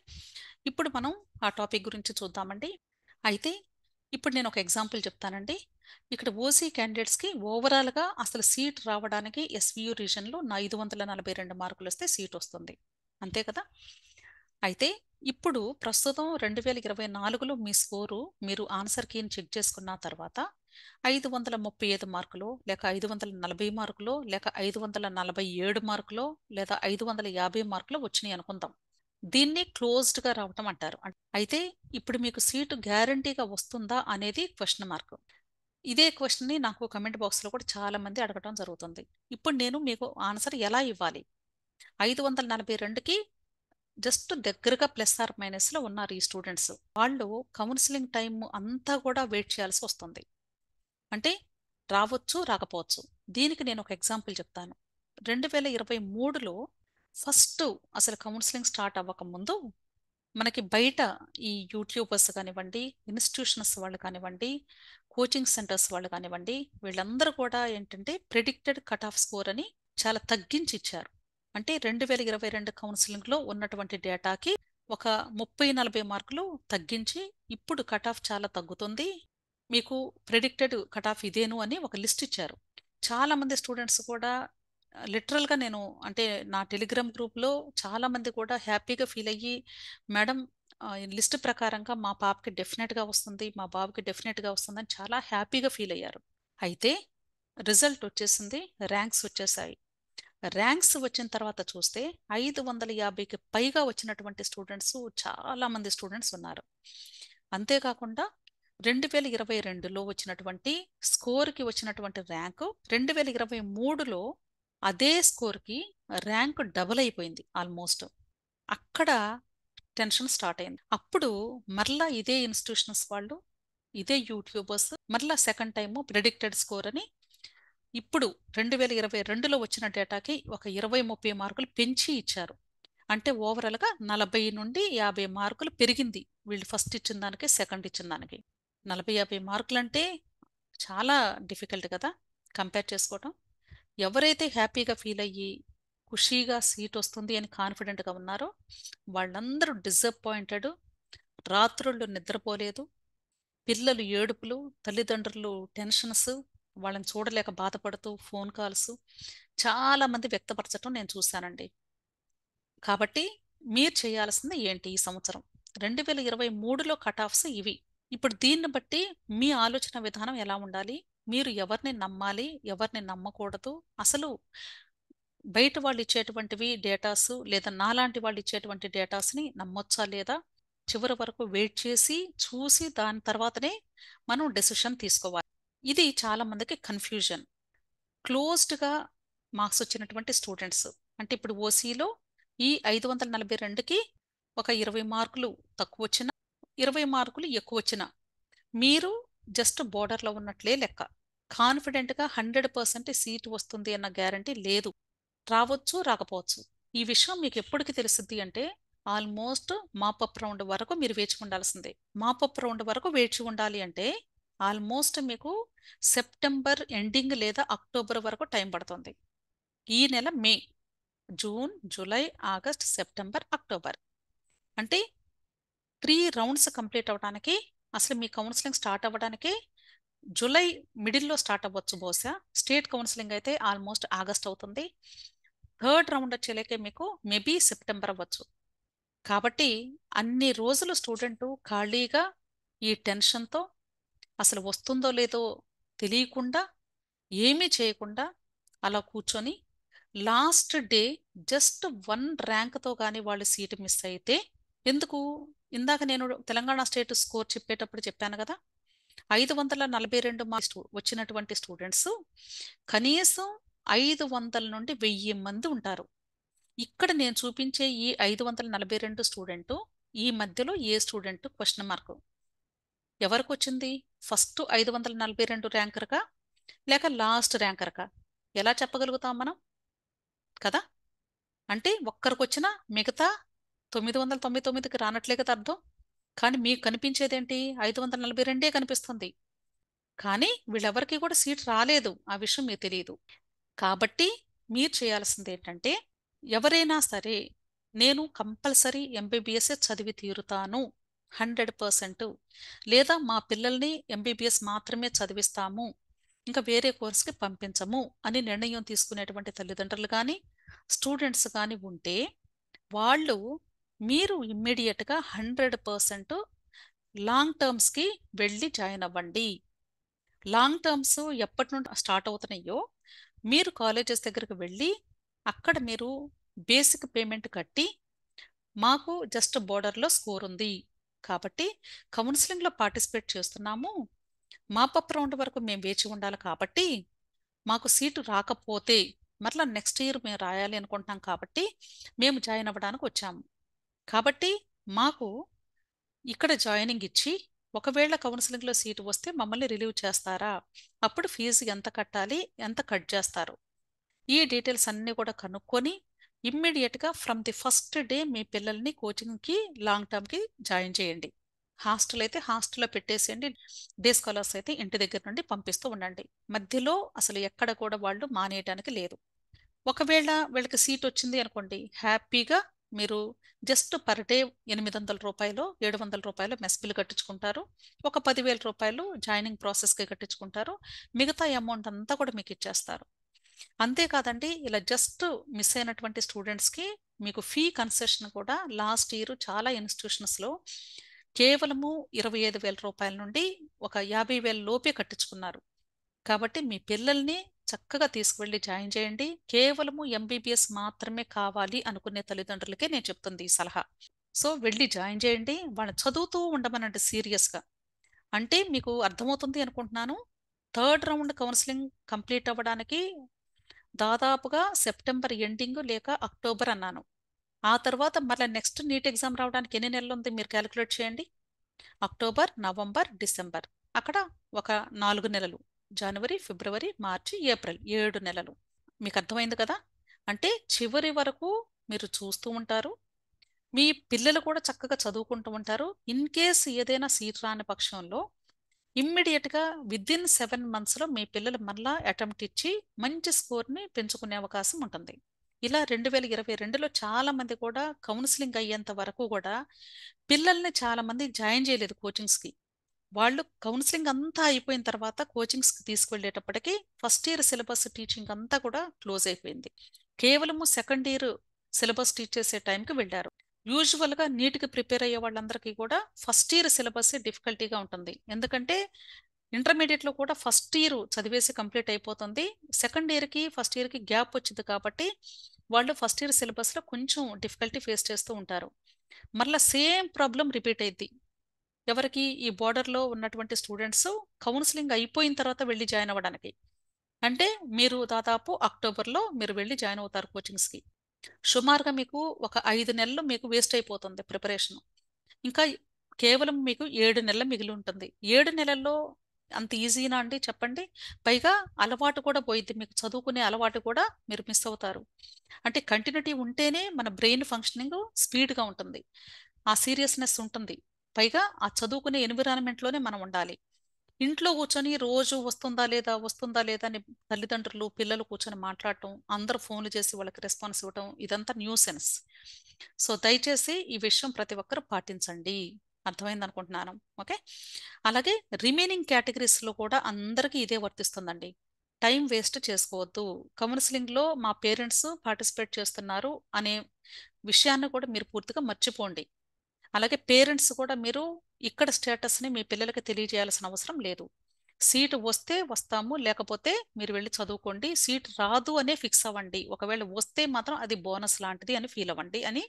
Speaker 1: ఇప్పుడు మనం ఆ టాపిక్ గురించి చూద్దామండి. అయితే ఇప్పుడు నేను ఒక ఎగ్జాంపుల్ చెప్తానండి. ఇక్కడ ఓసీ క్యాండిడేట్స్కి ఓవరాల్గా అసలు సీట్ రావడానికి ఎస్వియు రీజన్లో 542 మార్కులు వస్తే సీట్ వస్తుంది. అంతే కదా. అయితే ఇప్పుడు ప్రస్తుతం 2024లో మీ స్కోరు మీరు ఆన్సర్ కీని చెక్ చేసుకున్న తర్వాత 535 మార్కులు, లేక 540 మార్కులు, లేక 547 మార్కులు, లేదా 550 మార్కులు వచ్చినాయి అనుకుందాం. దీన్ని క్లోజ్డ్గా రావటం అంటారు. అయితే ఇప్పుడు మీకు సీటు గ్యారంటీగా వస్తుందా అనేది క్వశ్చన్ మార్క్. ఇదే క్వశ్చన్ని నాకు కమెంట్ బాక్స్లో కూడా చాలా మంది అడగటం జరుగుతుంది. ఇప్పుడు నేను మీకు ఆన్సర్ ఎలా ఇవ్వాలి? 542కి జస్ట్ దగ్గరగా ప్లస్ ఆర్ మైనస్లో ఉన్నారు ఈ స్టూడెంట్స్. వాళ్ళు కౌన్సిలింగ్ టైం అంతా కూడా వెయిట్ చేయాల్సి వస్తుంది. అంటే రావచ్చు, రాకపోవచ్చు. దీనికి నేను ఒక ఎగ్జాంపుల్ చెప్తాను. 2023లో ఫస్ట్ అసలు కౌన్సిలింగ్ స్టార్ట్ అవ్వకముందు మనకి బయట ఈ యూట్యూబర్స్ కానివ్వండి, ఇన్స్టిట్యూషన్స్ వాళ్ళు కానివ్వండి, కోచింగ్ సెంటర్స్ వాళ్ళు కానివ్వండి, వీళ్ళందరూ కూడా ఏంటంటే ప్రిడిక్టెడ్ కట్ ఆఫ్ స్కోర్ అని చాలా తగ్గించి ఇచ్చారు. అంటే 2022 కౌన్సిలింగ్లో ఉన్నటువంటి డేటాకి ఒక 30-40 మార్కులు తగ్గించి ఇప్పుడు కట్ ఆఫ్ చాలా తగ్గుతుంది, మీకు ప్రిడిక్టెడ్ కట్ ఆఫ్ ఇదేను అని ఒక లిస్ట్ ఇచ్చారు. చాలా మంది స్టూడెంట్స్ కూడా లిటరల్గా నేను అంటే నా టెలిగ్రామ్ గ్రూప్లో చాలా మంది కూడా హ్యాపీగా ఫీల్ అయ్యి, మేడం లిస్ట్ ప్రకారంగా మా పాపకి డెఫినెట్గా వస్తుంది, మా బాబుకి డెఫినెట్గా వస్తుంది అని చాలా హ్యాపీగా ఫీల్ అయ్యారు. అయితే రిజల్ట్ వచ్చేసింది, ర్యాంక్స్ వచ్చేసాయి. ర్యాంక్స్ వచ్చిన తర్వాత చూస్తే 550కి పైగా వచ్చినటువంటి స్టూడెంట్స్ చాలా మంది స్టూడెంట్స్ ఉన్నారు. అంతేకాకుండా 2022లో వచ్చినటువంటి స్కోర్కి వచ్చినటువంటి ర్యాంకు 2023లో అదే స్కోర్కి ర్యాంక్ డబుల్ అయిపోయింది ఆల్మోస్ట్. అక్కడ టెన్షన్ స్టార్ట్ అయింది. అప్పుడు మరలా ఇదే ఇన్స్టిట్యూషన్స్ వాళ్ళు, ఇదే యూట్యూబర్స్ మరలా సెకండ్ టైము ప్రిడిక్టెడ్ స్కోర్ అని ఇప్పుడు 2022లో వచ్చిన డేటాకి ఒక 20-30 మార్కులు పెంచి ఇచ్చారు. అంటే ఓవరాల్గా 40 నుండి 50 మార్కులు పెరిగింది వీళ్ళు ఫస్ట్ ఇచ్చిన దానికి సెకండ్ ఇచ్చిన దానికి. 40-50 మార్కులు అంటే చాలా డిఫికల్ట్ కదా కంపేర్ చేసుకోవటం. ఎవరైతే హ్యాపీగా ఫీల్ అయ్యి ఖుషీగా సీట్ వస్తుంది అని కాన్ఫిడెంట్గా ఉన్నారో వాళ్ళందరూ డిసప్పాయింటెడ్, రాత్రుళ్ళు నిద్రపోలేదు, పిల్లలు ఏడుపులు, తల్లిదండ్రులు టెన్షన్స్, వాళ్ళని చూడలేక బాధపడుతూ ఫోన్ కాల్స్ చాలా మంది వ్యక్తపరచడం నేను చూశానండి. కాబట్టి మీరు చేయాల్సింది ఏంటి ఈ సంవత్సరం? 2023లో కట్ ఆఫ్స్ ఇవి. ఇప్పుడు దీన్ని బట్టి మీ ఆలోచన విధానం ఎలా ఉండాలి? మీరు ఎవరిని నమ్మాలి, ఎవరిని నమ్మకూడదు? అసలు బయట వాళ్ళు ఇచ్చేటువంటివి డేటాస్, లేదా నాలాంటి వాళ్ళు ఇచ్చేటువంటి డేటాస్ని నమ్మొచ్చా లేదా? చివరి వరకు వెయిట్ చేసి చూసి దాని తర్వాతనే మనం డెసిషన్ తీసుకోవాలి. ఇది చాలా మందికి కన్ఫ్యూజన్. క్లోజ్డ్గా మార్క్స్ వచ్చినటువంటి స్టూడెంట్స్ అంటే ఇప్పుడు ఓసీలో ఈ 542కి ఒక 20 మార్కులు తక్కువ వచ్చిన, 20 మార్కులు ఎక్కువ వచ్చిన మీరు జస్ట్ బోర్డర్లో ఉన్నట్లే లెక్క. కాన్ఫిడెంట్గా 100% సీట్ వస్తుంది అన్న గ్యారంటీ లేదు. రావచ్చు, రాకపోవచ్చు. ఈ విషయం మీకు ఎప్పటికి తెలుస్తుంది అంటే ఆల్మోస్ట్ మాపప్ రౌండ్ వరకు మీరు వేచి ఉండాల్సిందే. మాపప్ రౌండ్ వరకు వేచి ఉండాలి అంటే ఆల్మోస్ట్ మీకు సెప్టెంబర్ ఎండింగ్ లేదా అక్టోబర్ వరకు టైం పడుతుంది. ఈ నెల May, June, July, August, September, October అంటే 3 రౌండ్స్ కంప్లీట్ అవ్వడానికి, అసలు మీ కౌన్సిలింగ్ స్టార్ట్ అవ్వడానికి జూలై మిడిల్లో స్టార్ట్ అవ్వచ్చు బహుశా. స్టేట్ కౌన్సిలింగ్ అయితే ఆల్మోస్ట్ ఆగస్ట్ అవుతుంది. థర్డ్ రౌండ్ వచ్చేలేకే మీకు మేబీ సెప్టెంబర్ అవ్వచ్చు. కాబట్టి అన్ని రోజులు స్టూడెంట్ ఖాళీగా ఈ టెన్షన్తో అసలు వస్తుందో లేదో తెలియకుండా ఏమీ చేయకుండా అలా కూర్చొని లాస్ట్ డే జస్ట్ 1 ర్యాంక్తో కానీ వాళ్ళు సీటు మిస్ అయితే ఎందుకు? ఇందాక నేను తెలంగాణ స్టేట్ స్కోర్ చెప్పేటప్పుడు చెప్పాను కదా, 542 మార్క్స్ వచ్చినటువంటి స్టూడెంట్స్ కనీసం 500 నుండి 1000 మంది ఉంటారు. ఇక్కడ నేను చూపించే ఈ 542 స్టూడెంట్ ఈ మధ్యలో ఏ స్టూడెంట్ క్వశ్చన్ మార్క్ ఎవరికి వచ్చింది? ఫస్ట్ 542 ర్యాంకర్గా లేక లాస్ట్ ర్యాంకర్గా ఎలా చెప్పగలుగుతాం మనం కదా? అంటే ఒక్కరికి వచ్చిన మిగతా 999కి రానట్లే కదా అర్థం. కానీ మీకు కనిపించేదేంటి? 542 కనిపిస్తుంది. కానీ వీళ్ళెవరికి కూడా సీట్ రాలేదు, ఆ విషయం మీకు తెలియదు. కాబట్టి మీరు చేయాల్సింది ఏంటంటే, ఎవరైనా సరే నేను కంపల్సరీ ఎంబీబీఎస్ చదివి తీరుతాను 100%, లేదా మా పిల్లల్ని ఎంబీబీఎస్ మాత్రమే చదివిస్తాము, ఇంకా వేరే కోర్సుకి పంపించము అని నిర్ణయం తీసుకునేటువంటి తల్లిదండ్రులు కానీ స్టూడెంట్స్ కానీ ఉంటే వాళ్ళు మీరు ఇమ్మీడియట్గా 100% లాంగ్ టర్మ్స్కి వెళ్ళి జాయిన్ అవ్వండి. లాంగ్ టర్మ్స్ ఎప్పటి నుండి స్టార్ట్ అవుతున్నాయో మీరు కాలేజెస్ దగ్గరికి వెళ్ళి అక్కడ మీరు బేసిక్ పేమెంట్ కట్టి మాకు జస్ట్ బోర్డర్లో స్కోర్ ఉంది కాబట్టి కౌన్సిలింగ్లో పార్టిసిపేట్ చేస్తున్నాము, మాపప్ రౌండ్ వరకు మేము వేచి ఉండాలి కాబట్టి మాకు సీటు రాకపోతే మరలా నెక్స్ట్ ఇయర్ మేము రాయాలి అనుకుంటున్నాం కాబట్టి మేము జాయిన్ అవ్వడానికి వచ్చాము. కాబట్టి మాకు ఇక్కడ జాయినింగ్ ఇచ్చి ఒకవేళ కౌన్సిలింగ్లో సీటు వస్తే మమ్మల్ని రిలీవ్ చేస్తారా, అప్పుడు ఫీజు ఎంత కట్టాలి, ఎంత కట్ చేస్తారు, ఈ డీటెయిల్స్ అన్నీ కూడా కనుక్కొని ఇమ్మీడియట్గా ఫ్రమ్ ది ఫస్ట్ డే మీ పిల్లల్ని కోచింగ్కి లాంగ్ టర్మ్కి జాయిన్ చేయండి. హాస్టల్ అయితే హాస్టల్లో పెట్టేసేయండి, డే స్కాలర్స్ అయితే ఇంటి దగ్గర నుండి పంపిస్తూ ఉండండి. మధ్యలో అసలు ఎక్కడ కూడా వాళ్ళు మానేయడానికి లేదు. ఒకవేళ వీళ్ళకి సీట్ వచ్చింది అనుకోండి, హ్యాపీగా మీరు జస్ట్ పర్ డే 800 రూపాయలు 700 రూపాయలు మెస్ బిల్ కట్టించుకుంటారు, ఒక 10,000 రూపాయలు జాయినింగ్ ప్రాసెస్కి కట్టించుకుంటారు, మిగతా అమౌంట్ అంతా కూడా మీకు ఇచ్చేస్తారు. అంతేకాదండి, ఇలా జస్ట్ మిస్ అయినటువంటి స్టూడెంట్స్కి మీకు ఫీ కన్సెషన్ కూడా లాస్ట్ ఇయర్ చాలా ఇన్స్టిట్యూషన్స్లో కేవలము 25,000 రూపాయల నుండి ఒక 50,000 లోపే కట్టించుకున్నారు. కాబట్టి మీ పిల్లల్ని చక్కగా తీసుకువెళ్ళి జాయిన్ చేయండి. కేవలము ఎంబీబీఎస్ మాత్రమే కావాలి అనుకునే తల్లిదండ్రులకే నేను చెప్తుంది ఈ సలహా. సో వెళ్ళి జాయిన్ చేయండి, వాళ్ళని చదువుతూ ఉండమనండి సీరియస్గా. అంటే మీకు అర్థమవుతుంది అనుకుంటున్నాను. థర్డ్ రౌండ్ కౌన్సిలింగ్ కంప్లీట్ అవ్వడానికి దాదాపుగా సెప్టెంబర్ ఎండింగ్ లేక అక్టోబర్ అన్నాను. ఆ తర్వాత మళ్ళీ నెక్స్ట్ నీట్ ఎగ్జామ్ రావడానికి ఎన్ని నెలలు ఉంది మీరు క్యాలిక్యులేట్ చేయండి. అక్టోబర్, నవంబర్, డిసెంబర్, అక్కడ ఒక 4 నెలలు, జనవరి, ఫిబ్రవరి, మార్చి, ఏప్రిల్, 7 నెలలు. మీకు అర్థమైంది కదా? అంటే చివరి వరకు మీరు చూస్తూ ఉంటారు, మీ పిల్లలు కూడా చక్కగా చదువుకుంటూ ఉంటారు. ఇన్ కేస్ ఏదైనా సీట్ రాని పక్షంలో ఇమ్మీడియట్గా విదిన్ 7 మంత్స్లో మీ పిల్లలు మళ్ళా అటెంప్ట్ ఇచ్చి మంచి స్కోర్ని పెంచుకునే అవకాశం ఉంటుంది. ఇలా 2022లో చాలా మంది కూడా కౌన్సిలింగ్ అయ్యేంత వరకు కూడా పిల్లల్ని చాలా మంది జాయిన్ చేయలేదు కోచింగ్స్కి. వాళ్ళు కౌన్సిలింగ్ అంతా అయిపోయిన తర్వాత కోచింగ్స్కి తీసుకువెళ్ళేటప్పటికి ఫస్ట్ ఇయర్ సిలబస్ టీచింగ్ అంతా కూడా క్లోజ్ అయిపోయింది. కేవలము సెకండ్ ఇయర్ సిలబస్ టీచ్ చేసే టైంకి వెళ్ళారు. యూజువల్గా నీట్కి ప్రిపేర్ అయ్యే వాళ్ళందరికీ కూడా ఫస్ట్ ఇయర్ సిలబస్ డిఫికల్టీగా ఉంటుంది. ఎందుకంటే ఇంటర్మీడియట్లో కూడా ఫస్ట్ ఇయర్ చదివేసి కంప్లీట్ అయిపోతుంది, సెకండ్ ఇయర్కి ఫస్ట్ ఇయర్కి గ్యాప్ వచ్చింది కాబట్టి వాళ్ళు ఫస్ట్ ఇయర్ సిలబస్లో కొంచెం డిఫికల్టీ ఫేస్ చేస్తూ ఉంటారు. మరలా సేమ్ ప్రాబ్లం రిపీట్ అయింది ఎవరికి? ఈ బోర్డర్లో ఉన్నటువంటి స్టూడెంట్స్ కౌన్సిలింగ్ అయిపోయిన తర్వాత వెళ్ళి జాయిన్ అవ్వడానికి. అంటే మీరు దాదాపు అక్టోబర్లో మీరు వెళ్ళి జాయిన్ అవుతారు కోచింగ్స్కి. సుమారుగా మీకు ఒక 5 నెలలు మీకు వేస్ట్ అయిపోతుంది ప్రిపరేషన్. ఇంకా కేవలం మీకు 7 నెలలు మిగిలి ఉంటుంది. 7 నెలల్లో అంత ఈజీనా అండి చెప్పండి? పైగా అలవాటు కూడా పోయిద్ది, మీకు చదువుకునే అలవాటు కూడా మీరు మిస్ అవుతారు. అంటే కంటిన్యూటీ ఉంటేనే మన బ్రెయిన్ ఫంక్షనింగ్ స్పీడ్గా ఉంటుంది, ఆ సీరియస్నెస్ ఉంటుంది, పైగా ఆ చదువుకునే ఎన్విరాన్మెంట్లోనే మనం ఉండాలి. ఇంట్లో కూర్చొని రోజు వస్తుందా లేదా వస్తుందా లేదా అని తల్లిదండ్రులు పిల్లలు కూర్చొని మాట్లాడటం, అందరూ ఫోన్లు చేసి వాళ్ళకి రెస్పాన్స్ ఇవ్వటం, ఇదంతా న్యూసెన్స్. సో దయచేసి ఈ విషయం ప్రతి ఒక్కరు పాటించండి. అర్థమైంది అనుకుంటున్నాను. ఓకే. అలాగే రిమైనింగ్ కేటగిరీస్లో కూడా అందరికీ ఇదే వర్తిస్తుందండి. టైం వేస్ట్ చేసుకోవద్దు. కౌన్సిలింగ్లో మా పేరెంట్స్ పార్టిసిపేట్ చేస్తున్నారు అనే విషయాన్ని కూడా మీరు పూర్తిగా మర్చిపోండి. అలాగే పేరెంట్స్ కూడా మీరు ఇక్కడ స్టేటస్ని మీ పిల్లలకి తెలియజేయాల్సిన అవసరం లేదు. సీటు వస్తే వస్తాము, లేకపోతే మీరు వెళ్ళి చదువుకోండి. సీట్ రాదు అనే ఫిక్స్ అవ్వండి. ఒకవేళ వస్తే మాత్రం అది బోనస్ లాంటిది అని ఫీల్ అవ్వండి అని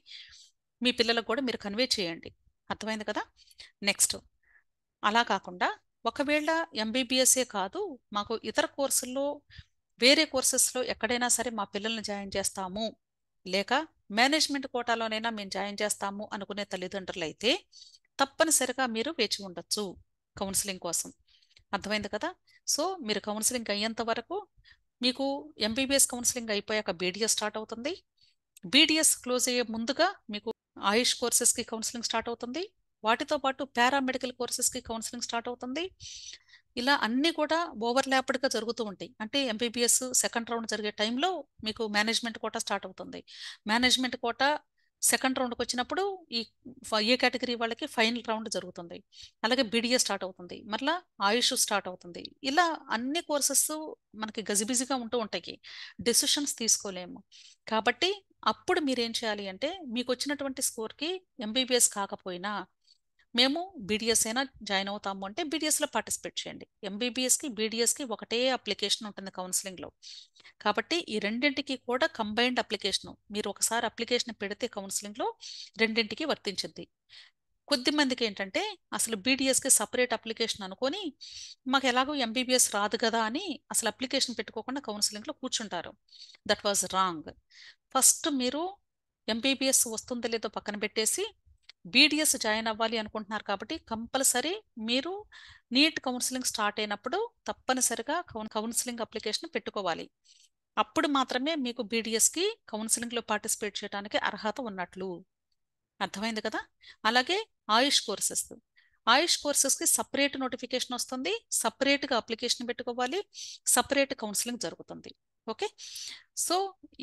Speaker 1: మీ పిల్లలకు కూడా మీరు కన్వే చేయండి. అర్థమైంది కదా. నెక్స్ట్, అలా కాకుండా ఒకవేళ ఎంబీబీఎస్ఏ కాదు, మాకు ఇతర కోర్సుల్లో వేరే కోర్సెస్లో ఎక్కడైనా సరే మా పిల్లల్ని జాయిన్ చేస్తాము, లేక మేనేజ్మెంట్ కోటాలోనైనా మేము జాయిన్ చేస్తాము అనుకునే తల్లిదండ్రులు అయితే తప్పనిసరిగా మీరు వేచి ఉండొచ్చు కౌన్సిలింగ్ కోసం. అర్థమైంది కదా. సో మీరు కౌన్సిలింగ్ అయ్యేంత వరకు మీకు ఎంబీబీఎస్ కౌన్సిలింగ్ అయిపోయాక బీడీఎస్ స్టార్ట్ అవుతుంది. బీడీఎస్ క్లోజ్ అయ్యే ముందుగా మీకు ఆయుష్ కోర్సెస్కి కౌన్సిలింగ్ స్టార్ట్ అవుతుంది. వాటితో పాటు పారామెడికల్ కోర్సెస్కి కౌన్సిలింగ్ స్టార్ట్ అవుతుంది. ఇలా అన్నీ కూడా ఓవర్లాప్డ్గా జరుగుతూ ఉంటాయి. అంటే ఎంబీబీఎస్ సెకండ్ రౌండ్ జరిగే టైంలో మీకు మేనేజ్మెంట్ కోటా స్టార్ట్ అవుతుంది. మేనేజ్మెంట్ కోటా సెకండ్ రౌండ్కి వచ్చినప్పుడు ఈ ఏ కేటగిరీ వాళ్ళకి ఫైనల్ రౌండ్ జరుగుతుంది. అలాగే బీడీఎస్ స్టార్ట్ అవుతుంది, మరలా ఆయుష్ స్టార్ట్ అవుతుంది. ఇలా అన్ని కోర్సెస్ మనకి గజిబిజిగా ఉంటూ ఉంటాయి, డెసిషన్స్ తీసుకోలేము. కాబట్టి అప్పుడు మీరేం చేయాలి అంటే మీకు వచ్చినటువంటి స్కోర్కి ఎంబీబీఎస్ కాకపోయినా మేము బీడీఎస్ అయినా జాయిన్ అవుతాము అంటే బీడీఎస్లో పార్టిసిపేట్ చేయండి. ఎంబీబీఎస్కి బీడీఎస్కి ఒకటే అప్లికేషన్ ఉంటుంది కౌన్సిలింగ్లో. కాబట్టి ఈ రెండింటికి కూడా కంబైన్డ్ అప్లికేషన్. మీరు ఒకసారి అప్లికేషన్ పెడితే కౌన్సిలింగ్లో రెండింటికి వర్తించింది. కొద్ది మందికి ఏంటంటే అసలు బీడీఎస్కి సపరేట్ అప్లికేషన్ అనుకొని మాకు ఎలాగో ఎంబీబీఎస్ రాదు కదా అని అసలు అప్లికేషన్ పెట్టుకోకుండా కౌన్సిలింగ్లో కూర్చుంటారు. That was wrong. ఫస్ట్ మీరు ఎంబీబీఎస్ వస్తుందో లేదో పక్కన పెట్టేసి బీడీఎస్ జాయిన్ అవ్వాలి అనుకుంటున్నారు కాబట్టి కంపల్సరీ మీరు నీట్ కౌన్సిలింగ్ స్టార్ట్ అయినప్పుడు తప్పనిసరిగా కౌన్సిలింగ్ అప్లికేషన్ పెట్టుకోవాలి. అప్పుడు మాత్రమే మీకు బీడీఎస్కి కౌన్సిలింగ్లో పార్టిసిపేట్ చేయడానికి అర్హత ఉన్నట్లు. అర్థమైంది కదా. అలాగే ఆయుష్ కోర్సెస్, ఆయుష్ కోర్సెస్కి సపరేట్ నోటిఫికేషన్ వస్తుంది, సపరేట్గా అప్లికేషన్ పెట్టుకోవాలి, సపరేట్ కౌన్సిలింగ్ జరుగుతుంది. ఓకే. సో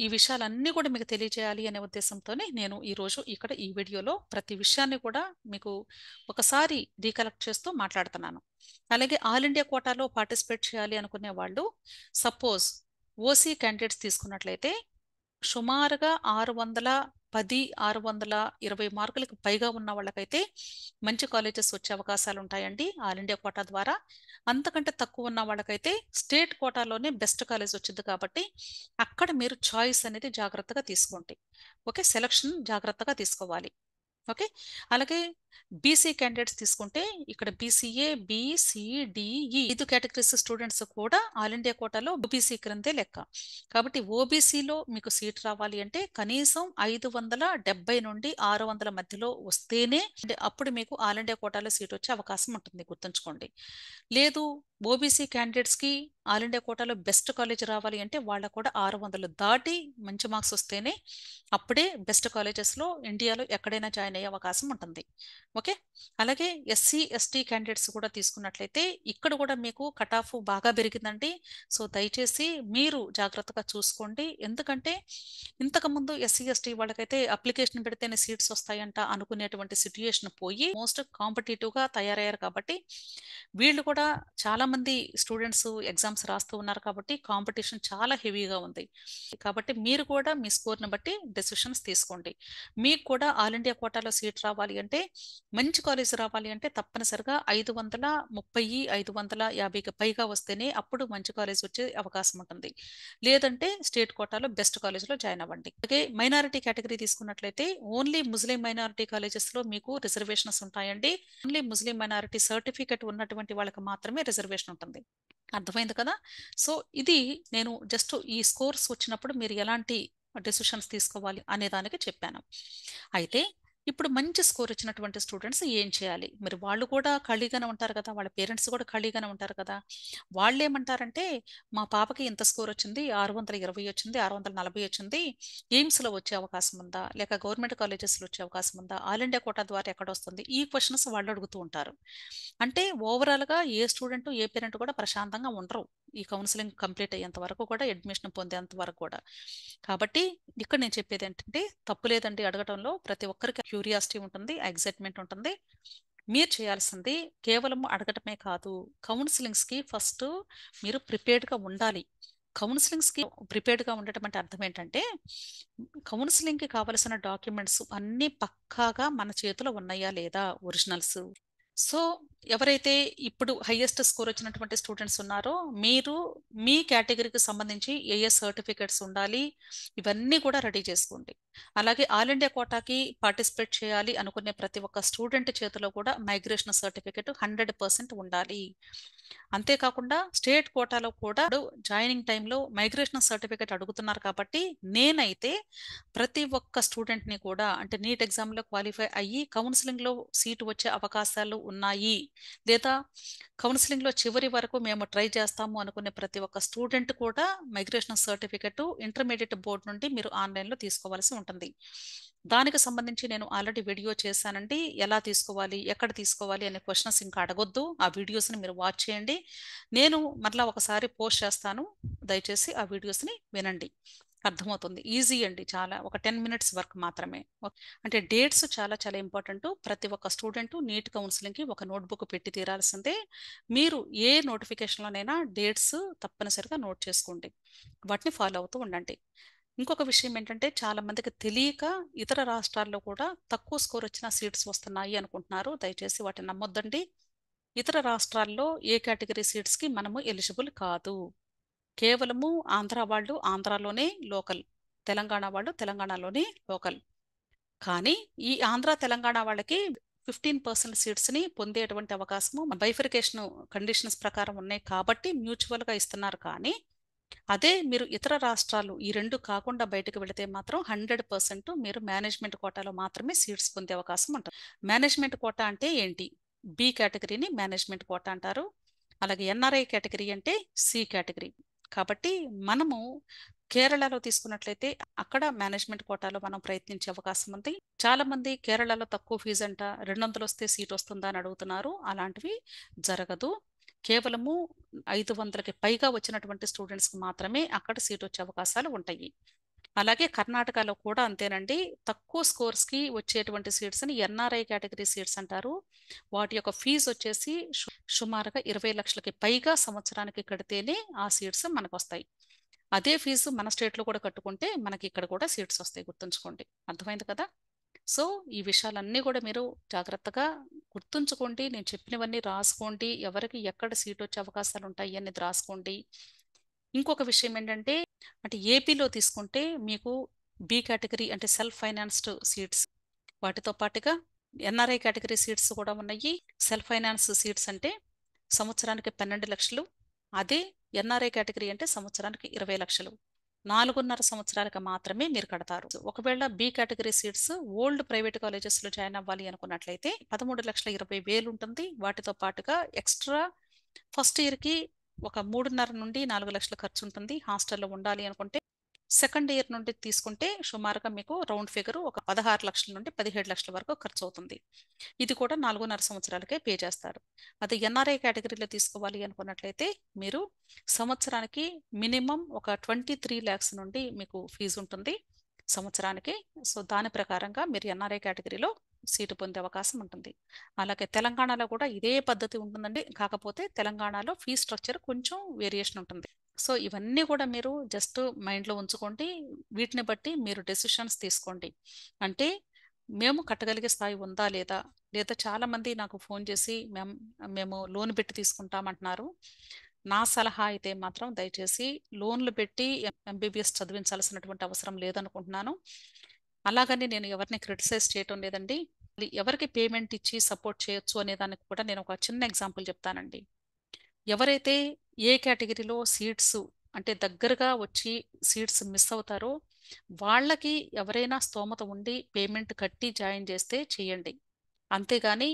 Speaker 1: ఈ విషయాలన్నీ కూడా మీకు తెలియజేయాలి అనే ఉద్దేశంతోనే నేను ఈరోజు ఇక్కడ ఈ వీడియోలో ప్రతి విషయాన్ని కూడా మీకు ఒకసారి రీకలెక్ట్ చేస్తూ మాట్లాడుతున్నాను. అలాగే ఆల్ ఇండియా కోటాలో పార్టిసిపేట్ చేయాలి అనుకునే వాళ్ళు సపోజ్ ఓసీ క్యాండిడేట్స్ తీసుకున్నట్లయితే సుమారుగా 610 620 మార్కులకు పైగా ఉన్న వాళ్ళకైతే మంచి కాలేజెస్ వచ్చే అవకాశాలు ఉంటాయండి ఆల్ ఇండియా కోటా ద్వారా. అంతకంటే తక్కువ ఉన్న వాళ్ళకైతే స్టేట్ కోటాలోనే బెస్ట్ కాలేజ్ వచ్చింది కాబట్టి అక్కడ మీరు చాయిస్ అనేది జాగ్రత్తగా తీసుకోండి. ఓకే, సెలక్షన్ జాగ్రత్తగా తీసుకోవాలి. ఓకే. అలాగే బీసీ క్యాండిడేట్స్ తీసుకుంటే ఇక్కడ బీసీఏ బిసిడిఈ 5 కేటగిరీస్ స్టూడెంట్స్ కూడా ఆల్ ఇండియా కోటాలో ఓబీసీ క్రిందే లెక్క. కాబట్టి ఓబీసీలో మీకు సీట్ రావాలి అంటే కనీసం 570 నుండి 600 మధ్యలో వస్తేనే అప్పుడు మీకు ఆల్ ఇండియా కోటాలో సీట్ వచ్చే అవకాశం ఉంటుంది, గుర్తుంచుకోండి. లేదు, ఓబీసీ క్యాండిడేట్స్కి ఆల్ ఇండియా కోటాలో బెస్ట్ కాలేజ్ రావాలి అంటే వాళ్ళకు కూడా 600 దాటి మంచి మార్క్స్ వస్తేనే అప్పుడే బెస్ట్ కాలేజెస్లో ఇండియాలో ఎక్కడైనా జాయిన్ అయ్యే అవకాశం ఉంటుంది. ఓకే. అలాగే ఎస్సీ ఎస్టీ క్యాండిడేట్స్ కూడా తీసుకున్నట్లయితే ఇక్కడ కూడా మీకు కట్ ఆఫ్ బాగా పెరిగిందండి. సో దయచేసి మీరు జాగ్రత్తగా చూసుకోండి. ఎందుకంటే ఇంతకుముందు ఎస్సీ ఎస్టీ వాళ్ళకైతే అప్లికేషన్ పెడితేనే సీట్స్ వస్తాయంట అనుకునేటువంటి సిట్యుయేషన్ పోయి మోస్ట్ కాంపిటేటివ్గా తయారయ్యారు. కాబట్టి వీళ్ళు కూడా చాలా మంది స్టూడెంట్స్ ఎగ్జామ్స్ రాస్తూ ఉన్నారు కాబట్టి కాంపిటీషన్ చాలా హెవీగా ఉంది. కాబట్టి మీరు కూడా మీ స్కోర్ని బట్టి డెసిషన్స్ తీసుకోండి. మీకు కూడా ఆల్ ఇండియా కోటాలో సీట్ రావాలి అంటే మంచి కాలేజ్ రావాలి అంటే తప్పనిసరిగా 530 550కి పైగా వస్తేనే అప్పుడు మంచి కాలేజ్ వచ్చే అవకాశం ఉంటుంది. లేదంటే స్టేట్ కోటాలో బెస్ట్ కాలేజ్లో జాయిన్ అవ్వండి. అలాగే మైనారిటీ కేటగిరీ తీసుకున్నట్లయితే ఓన్లీ ముస్లిం మైనారిటీ కాలేజెస్లో మీకు రిజర్వేషన్స్ ఉంటాయండి. ఓన్లీ ముస్లిం మైనారిటీ సర్టిఫికెట్ ఉన్నటువంటి వాళ్ళకి మాత్రమే రిజర్వేషన్ ఉంటుంది. అర్థమైంది కదా. సో ఇది నేను జస్ట్ ఈ స్కోర్స్ వచ్చినప్పుడు మీరు ఎలాంటి డెసిషన్స్ తీసుకోవాలి అనే దానికి చెప్పాను. అయితే ఇప్పుడు మంచి స్కోర్ వచ్చినటువంటి స్టూడెంట్స్ ఏం చేయాలి? మరి వాళ్ళు కూడా ఖాళీగానే ఉంటారు కదా! వాళ్ళ పేరెంట్స్ కూడా ఖాళీగానే ఉంటారు కదా! వాళ్ళేమంటారంటే, "మా పాపకి ఇంత స్కోర్ వచ్చింది. 620 వచ్చింది. 640 వచ్చింది. ఎయిమ్స్‌లో వచ్చే అవకాశం ఉందా? లేక గవర్నమెంట్ కాలేజెస్‌లో వచ్చే అవకాశం ఉందా? ఆల్ ఇండియా కోటా ద్వారా ఎక్కడొస్తుంది?" ఈ క్వెషన్స్ వాళ్ళు అడుగుతూ ఉంటారు. అంటే ఓవరాల్‌గా ఏ స్టూడెంట్, ఏ పేరెంట్ కూడా ప్రశాంతంగా ఉండరు. ఈ కౌన్సెలింగ్ కంప్లీట్ అయ్యేంత వరకు కూడా, అడ్మిషన్ పొందేంత వరకు కూడా. కాబట్టి ఇక్కడ నేను చెప్పేదేంటంటే, తప్పు లేదండి అడగటంలో. ప్రతి ఒక్కరికి క్యూరియాసిటీ ఉంటుంది, ఎక్సైట్‌మెంట్ ఉంటుంది. మీరు చేయాల్సింది కేవలం అడగటమే కాదు. కౌన్సెలింగ్స్‌కి ఫస్ట్ మీరు ప్రిపేర్డ్‌గా ఉండాలి. కౌన్సెలింగ్స్‌కి ప్రిపేర్డ్‌గా ఉండటం అంటే అర్థం ఏంటంటే, కౌన్సెలింగ్‌కి కావాల్సిన డాక్యుమెంట్స్ అన్నీ పక్కాగా మన చేతిలో ఉన్నాయా లేదా ఒరిజినల్స్. సో, ఎవరైతే ఇప్పుడు హైయెస్ట్ స్కోర్ వచ్చినటువంటి స్టూడెంట్స్ ఉన్నారో, మీరు మీ కేటగిరీకి సంబంధించి ఏ ఏ సర్టిఫికేట్స్ ఉండాలి, ఇవన్నీ కూడా రెడీ చేసుకోండి. అలాగే ఆల్ ఇండియా కోటాకి పార్టిసిపేట్ చేయాలి అనుకునే ప్రతి ఒక్క స్టూడెంట్ చేతిలో కూడా మైగ్రేషన్ సర్టిఫికేట్ 100% ఉండాలి. అంతేకాకుండా స్టేట్ కోటాలో కూడా జాయినింగ్ టైంలో మైగ్రేషన్ సర్టిఫికేట్ అడుగుతున్నారు కాబట్టి, నేనైతే ప్రతి ఒక్క స్టూడెంట్‌ని కూడా అంటే నీట్ ఎగ్జామ్‌లో క్వాలిఫై అయ్యి కౌన్సెలింగ్‌లో సీట్ వచ్చే అవకాశాలు ఉన్నాయి. లేదా కౌన్సెలింగ్‌లో చివరి వరకు మేము ట్రై చేస్తాము అనుకునే ప్రతి ఒక్క స్టూడెంట్ కూడా మైగ్రేషన్ సర్టిఫికేట్ ఇంటర్మీడియేట్ బోర్డ్ నుండి మీరు ఆన్‌లైన్‌లో తీసుకోవాల్సి ఉంటుంది. దానికి సంబంధించి నేను ఆల్రెడీ వీడియో చేశానండి. ఎలా తీసుకోవాలి? ఎక్కడ తీసుకోవాలి? అనే క్వెషన్స్ ఇంకా అడగొద్దు. ఆ వీడియోస్‌ని మీరు వాచ్ చేయండి. నేను మరలా ఒకసారి పోస్ట్ చేస్తాను. దయచేసి ఆ వీడియోస్‌ని వినండి. అర్థమవుతుంది. ఈజీ అండి చాలా. ఒక 10 మినిట్స్ వర్క్ మాత్రమే. అంటే డేట్స్ చాలా చాలా ఇంపార్టెంటు. ప్రతి ఒక్క స్టూడెంటు నీట్ కౌన్సెలింగ్‌కి ఒక నోట్‌బుక్ పెట్టి తీరాల్సిందే. మీరు ఏ నోటిఫికేషన్‌లోనైనా డేట్స్ తప్పనిసరిగా నోట్ చేసుకోండి. వాటిని ఫాలో అవుతూ ఉండండి. ఇంకొక విషయం ఏంటంటే చాలా మందికి తెలియక ఇతర రాష్ట్రాల్లో కూడా తక్కువ స్కోర్ వచ్చిన సీట్స్ వస్తున్నాయి అనుకుంటున్నారు. దయచేసి వాటిని నమ్మొద్దండి. ఇతర రాష్ట్రాల్లో ఏ కేటగిరీ సీట్స్‌కి మనము ఎలిజిబుల్ కాదు. కేవలము ఆంధ్ర వాళ్ళు ఆంధ్రాలోనే లోకల్. తెలంగాణ వాళ్ళు తెలంగాణలోనే లోకల్. కానీ ఈ ఆంధ్ర, తెలంగాణ వాళ్ళకి 15% సీట్స్‌ని పొందేటువంటి అవకాశము బైఫర్కేషన్ కండిషన్స్ ప్రకారం ఉన్నాయి కాబట్టి మ్యూచువల్‌గా ఇస్తున్నారు కానీ అదే మీరు ఇతర రాష్ట్రాలు ఈ 2 కాకుండా బయటకు వెళితే మాత్రం 100% మీరు మేనేజ్మెంట్ కోటాలో మాత్రమే సీట్స్ పొందే అవకాశం ఉంటుంది. మేనేజ్మెంట్ కోటా అంటే ఏంటి? బి కేటగిరీని మేనేజ్మెంట్ కోటా అంటారు. అలాగే ఎన్ఆర్ఐ కేటగిరీ అంటే సి కేటగిరీ. కాబట్టి మనము కేరళలో తీసుకున్నట్లయితే అక్కడ మేనేజ్మెంట్ కోటాలో మనం ప్రయత్నించే అవకాశం ఉంది. చాలా మంది కేరళలో తక్కువ ఫీజు అంట 200 వస్తే సీట్ వస్తుందా అని అడుగుతున్నారు. అలాంటివి జరగదు. కేవలము 500కి పైగా వచ్చినటువంటి స్టూడెంట్స్‌కి మాత్రమే అక్కడ సీట్ వచ్చే అవకాశాలు ఉంటాయి. అలాగే కర్ణాటకలో కూడా అంతేనండి. తక్కువ స్కోర్స్‌కి వచ్చేటువంటి సీట్స్‌ని ఎన్ఆర్ఐ కేటగిరీ సీట్స్ అంటారు. వాటి యొక్క ఫీజ్ వచ్చేసి సుమారుగా 20,00,000కి పైగా సంవత్సరానికి కడితేనే ఆ సీట్స్ మనకొస్తాయి. అదే ఫీజు మన స్టేట్‌లో కూడా కట్టుకుంటే మనకి ఇక్కడ కూడా సీట్స్ వస్తాయి గుర్తుంచుకోండి. అర్థమైంది కదా! సో, ఈ విషయాలన్నీ కూడా మీరు జాగ్రత్తగా గుర్తుంచుకోండి. నేను చెప్పినవన్నీ రాసుకోండి. ఎవరికి ఎక్కడ సీటొచ్చే అవకాశాలుంటాయి అనేది రాసుకోండి. ఇంకొక విషయం ఏంటంటే, అంటే ఏపీలో తీసుకుంటే మీకు బి కేటగరీ అంటే సెల్ఫ్ ఫైనాన్స్డ్ సీట్స్ వాటితో పాటుగా ఎన్ఆర్ఐ కేటగరీ సీట్స్ కూడా ఉన్నాయి. సెల్ఫ్ ఫైనాన్స్ సీట్స్ అంటే సంవత్సరానికి 12,00,000. అదే ఎన్ఆర్ఐ కేటగరీ అంటే సంవత్సరానికి 20,00,000. 4.5 సంవత్సరాలకు మాత్రమే మీరు కడతారు. ఒకవేళ B category seats old private కాలేజెస్‌లో జాయిన్ అవ్వాలి అనుకున్నట్లయితే 13,20,000 ఉంటుంది. వాటితో పాటుగా ఎక్స్‌ట్రా ఫస్ట్ ఇయర్‌కి ఒక 3.5 నుండి 4,00,000 ఖర్చుంటుంది. హాస్టల్‌లో ఉండాలి అనుకుంటే. సెకండ్ ఇయర్ నుండి తీసుకుంటే సుమారుగా మీకు రౌండ్ ఫిగర్ ఒక 16,00,000 నుండి 17,00,000 వరకు ఖర్చవుతుంది. ఇది కూడా 4.5 సంవత్సరాలకే పే చేస్తారు. అదే ఎన్ఆర్ఐ కేటగిరీలో తీసుకోవాలి అనుకున్నట్లయితే మీరు సంవత్సరానికి మినిమమ్ ఒక 23,00,000 నుండి మీకు ఫీజు ఉంటుంది సంవత్సరానికి. సో, దాని ప్రకారంగా మీరు ఎన్ఆర్ఐ కేటగిరీలో సీటు పొందే అవకాశం ఉంటుంది. అలాగే తెలంగాణలో కూడా ఇదే పద్ధతి ఉంటుందండి. కాకపోతే తెలంగాణలో ఫీజ్ స్ట్రక్చర్ కొంచెం వేరియేషన్ ఉంటుంది. సో, ఇవన్నీ కూడా మీరు జస్ట్ మైండ్‌లో ఉంచుకోండి. వీటిని బట్టి మీరు డెసిషన్స్ తీసుకోండి. అంటే మేము కట్టగలిగే స్థాయి ఉందా లేదా? లేదా చాలామంది నాకు ఫోను చేసి మేము లోన్ పెట్టి తీసుకుంటామంటున్నారు. నా సలహా అయితే మాత్రం దయచేసి లోన్‌లు పెట్టి ఎంబీబీఎస్ చదివించాల్సినటువంటి అవసరం లేదనుకుంటున్నాను. అలాగని నేను ఎవరిని క్రిటిసైజ్ చేయటం లేదండి. ఎవరికి పేమెంట్ ఇచ్చి సపోర్ట్ చేయొచ్చు అనే దానికి కూడా నేను ఒక చిన్న ఎగ్జాంపుల్ చెప్తానండి. ఎవరైతే ఏ కేటగిరీలో సీట్స్ అంటే దగ్గరగా వచ్చి సీట్స్ మిస్ అవుతారో వాళ్ళకి ఎవరైనా స్తోమత ఉండి పేమెంట్ కట్టి జాయిన్ చేస్తే చేయండి. అంతేగాని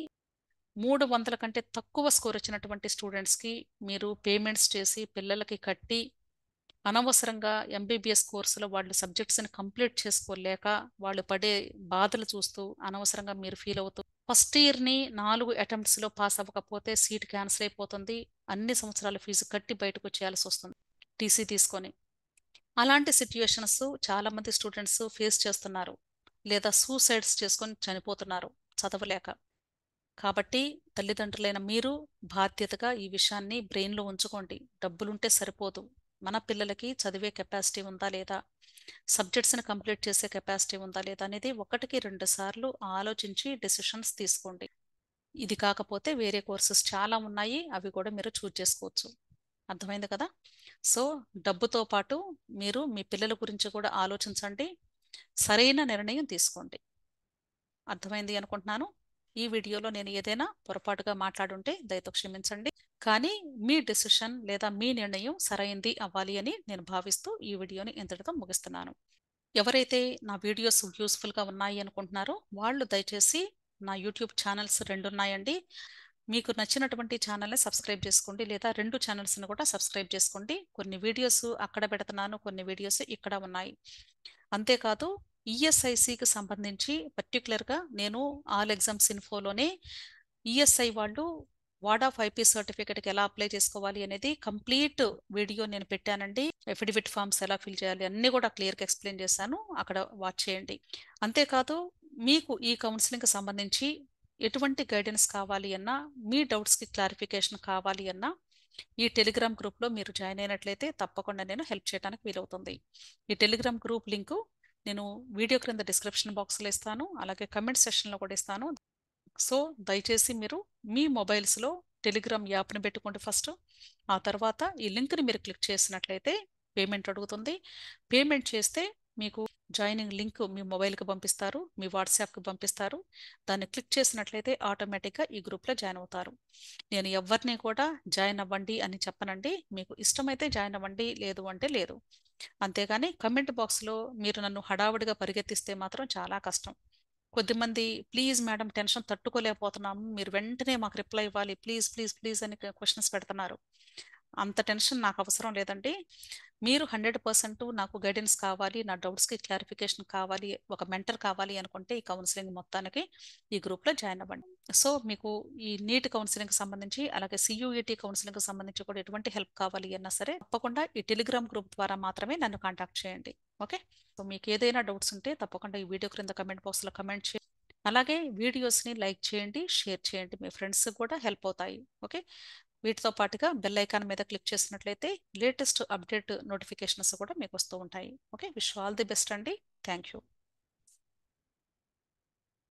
Speaker 1: 300 కంటే తక్కువ స్కోర్ వచ్చినటువంటి స్టూడెంట్స్కి మీరు పేమెంట్స్ చేసి పిల్లలకి కట్టి అనవసరంగా ఎంబీబీఎస్ కోర్సులో వాళ్ళు సబ్జెక్ట్స్ని కంప్లీట్ చేసుకోలేక వాళ్ళు పడే బాధలు చూస్తూ అనవసరంగా మీరు ఫీల్ అవుతూ ఫస్ట్ ఇయర్ని 4 అటెంప్ట్స్లో పాస్ అవ్వకపోతే సీట్ క్యాన్సిల్ అయిపోతుంది. అన్ని సంవత్సరాల ఫీజు కట్టి బయటకు వచ్చేయాల్సి వస్తుంది టీసీ తీసుకొని. అలాంటి సిట్యుయేషన్స్ చాలామంది స్టూడెంట్స్ ఫేస్ చేస్తున్నారు, లేదా సూసైడ్స్ చేసుకొని చనిపోతున్నారు చదవలేక. కాబట్టి తల్లిదండ్రులైన మీరు బాధ్యతగా ఈ విషయాన్ని బ్రెయిన్లో ఉంచుకోండి. డబ్బులుంటే సరిపోదు, మన పిల్లలకి చదివే కెపాసిటీ ఉందా లేదా, సబ్జెక్ట్స్ని కంప్లీట్ చేసే కెపాసిటీ ఉందా లేదా అనేది 1-2 సార్లు ఆలోచించి డెసిషన్స్ తీసుకోండి. ఇది కాకపోతే వేరే కోర్సెస్ చాలా ఉన్నాయి, అవి కూడా మీరు చూజ్ చేసుకోవచ్చు. అర్థమైంది కదా? సో డబ్బుతో పాటు మీరు మీ పిల్లల గురించి కూడా ఆలోచించండి, సరైన నిర్ణయం తీసుకోండి. అర్థమైంది అనుకుంటున్నాను. ఈ వీడియోలో నేను ఏదైనా పొరపాటుగా మాట్లాడుంటే దయతో క్షమించండి. కానీ మీ డెసిషన్ లేదా మీ నిర్ణయం సరైంది అవ్వాలి అని నేను భావిస్తూ ఈ వీడియోని ఇంతటితో ముగిస్తున్నాను. ఎవరైతే నా వీడియోస్ యూస్ఫుల్గా ఉన్నాయి అనుకుంటున్నారో వాళ్ళు దయచేసి నా యూట్యూబ్ ఛానల్స్ 2 ఉన్నాయండి. మీకు నచ్చినటువంటి ఛానల్ని సబ్స్క్రైబ్ చేసుకోండి, లేదా 2 ఛానల్స్ని కూడా సబ్స్క్రైబ్ చేసుకోండి. కొన్ని వీడియోస్ అక్కడ పెడుతున్నాను, కొన్ని వీడియోస్ ఇక్కడ ఉన్నాయి. అంతేకాదు ఈఎస్ఐసికి సంబంధించి పర్టికులర్గా నేను ఆల్ ఎగ్జామ్స్ ఇన్ఫోలోనే ఈఎస్ఐ వాళ్ళు వార్డ్ ఆఫ్ ఐపీ సర్టిఫికేట్కి ఎలా అప్లై చేసుకోవాలి అనేది కంప్లీట్ వీడియో నేను పెట్టానండి. ఎఫిడవిట్ ఫామ్స్ ఎలా ఫిల్ చేయాలి అన్నీ కూడా క్లియర్గా ఎక్స్ప్లెయిన్ చేశాను, అక్కడ వాచ్ చేయండి. అంతేకాదు మీకు ఈ కౌన్సిలింగ్కి సంబంధించి ఎటువంటి గైడెన్స్ కావాలి అన్నా, మీ డౌట్స్కి క్లారిఫికేషన్ కావాలి అన్నా ఈ టెలిగ్రామ్ గ్రూప్లో మీరు జాయిన్ అయినట్లయితే తప్పకుండా నేను హెల్ప్ చేయడానికి వీలవుతుంది. ఈ టెలిగ్రామ్ గ్రూప్ లింకు నేను వీడియో క్రింద డిస్క్రిప్షన్ బాక్స్లో ఇస్తాను, అలాగే కమెంట్ సెక్షన్లో కూడా ఇస్తాను. సో దయచేసి మీరు మీ మొబైల్స్లో టెలిగ్రామ్ యాప్ని పెట్టుకోండి ఫస్ట్. ఆ తర్వాత ఈ లింక్ని మీరు క్లిక్ చేసినట్లయితే పేమెంట్ అడుగుతుంది. పేమెంట్ చేస్తే మీకు జాయినింగ్ లింక్ మీ మొబైల్కి పంపిస్తారు, మీ వాట్సాప్కి పంపిస్తారు. దాన్ని క్లిక్ చేసినట్లయితే ఆటోమేటిక్గా ఈ గ్రూప్లో జాయిన్ అవుతారు. నేను ఎవరిని కూడా జాయిన్ అవ్వండి అని చెప్పనండి, మీకు ఇష్టమైతే జాయిన్ అవ్వండి, లేదు అంటే లేదు. అంతేగాని కమెంట్ బాక్స్లో మీరు నన్ను హడావుడిగా పరిగెత్తిస్తే మాత్రం చాలా కష్టం. కొద్దిమంది ప్లీజ్ మేడం టెన్షన్ తట్టుకోలేకపోతున్నాము, మీరు వెంటనే మాకు రిప్లై ఇవ్వాలి, ప్లీజ్ ప్లీజ్ ప్లీజ్ అని క్వశ్చన్స్ పెడుతున్నారు. అంత టెన్షన్ నాకు అవసరం లేదండి. మీరు 100% నాకు గైడెన్స్ కావాలి, నా డౌట్స్కి క్లారిఫికేషన్ కావాలి, ఒక మెంటర్ కావాలి అనుకుంటే ఈ కౌన్సిలింగ్ మొత్తానికి ఈ గ్రూప్లో జాయిన్ అవ్వండి. సో మీకు ఈ నీట్ కౌన్సిలింగ్కి సంబంధించి, అలాగే సియూఈటీ కౌన్సిలింగ్కి సంబంధించి కూడా ఎటువంటి హెల్ప్ కావాలి అన్నా సరే తప్పకుండా ఈ టెలిగ్రామ్ గ్రూప్ ద్వారా మాత్రమే నన్ను కాంటాక్ట్ చేయండి. ఓకే, సో మీకు ఏదైనా డౌట్స్ ఉంటే తప్పకుండా ఈ వీడియో క్రింద కమెంట్ బాక్స్లో కమెంట్ చేయండి. అలాగే వీడియోస్ని లైక్ చేయండి, షేర్ చేయండి, మీ ఫ్రెండ్స్ కూడా హెల్ప్ అవుతాయి. ఓకే, వీటితో పాటుగా బెల్ ఐకాన్ మీద క్లిక్ చేసినట్లయితే లేటెస్ట్ అప్డేట్ నోటిఫికేషన్స్ కూడా మీకు వస్తూ ఉంటాయి. Okay, wish all the best అండి. Thank you.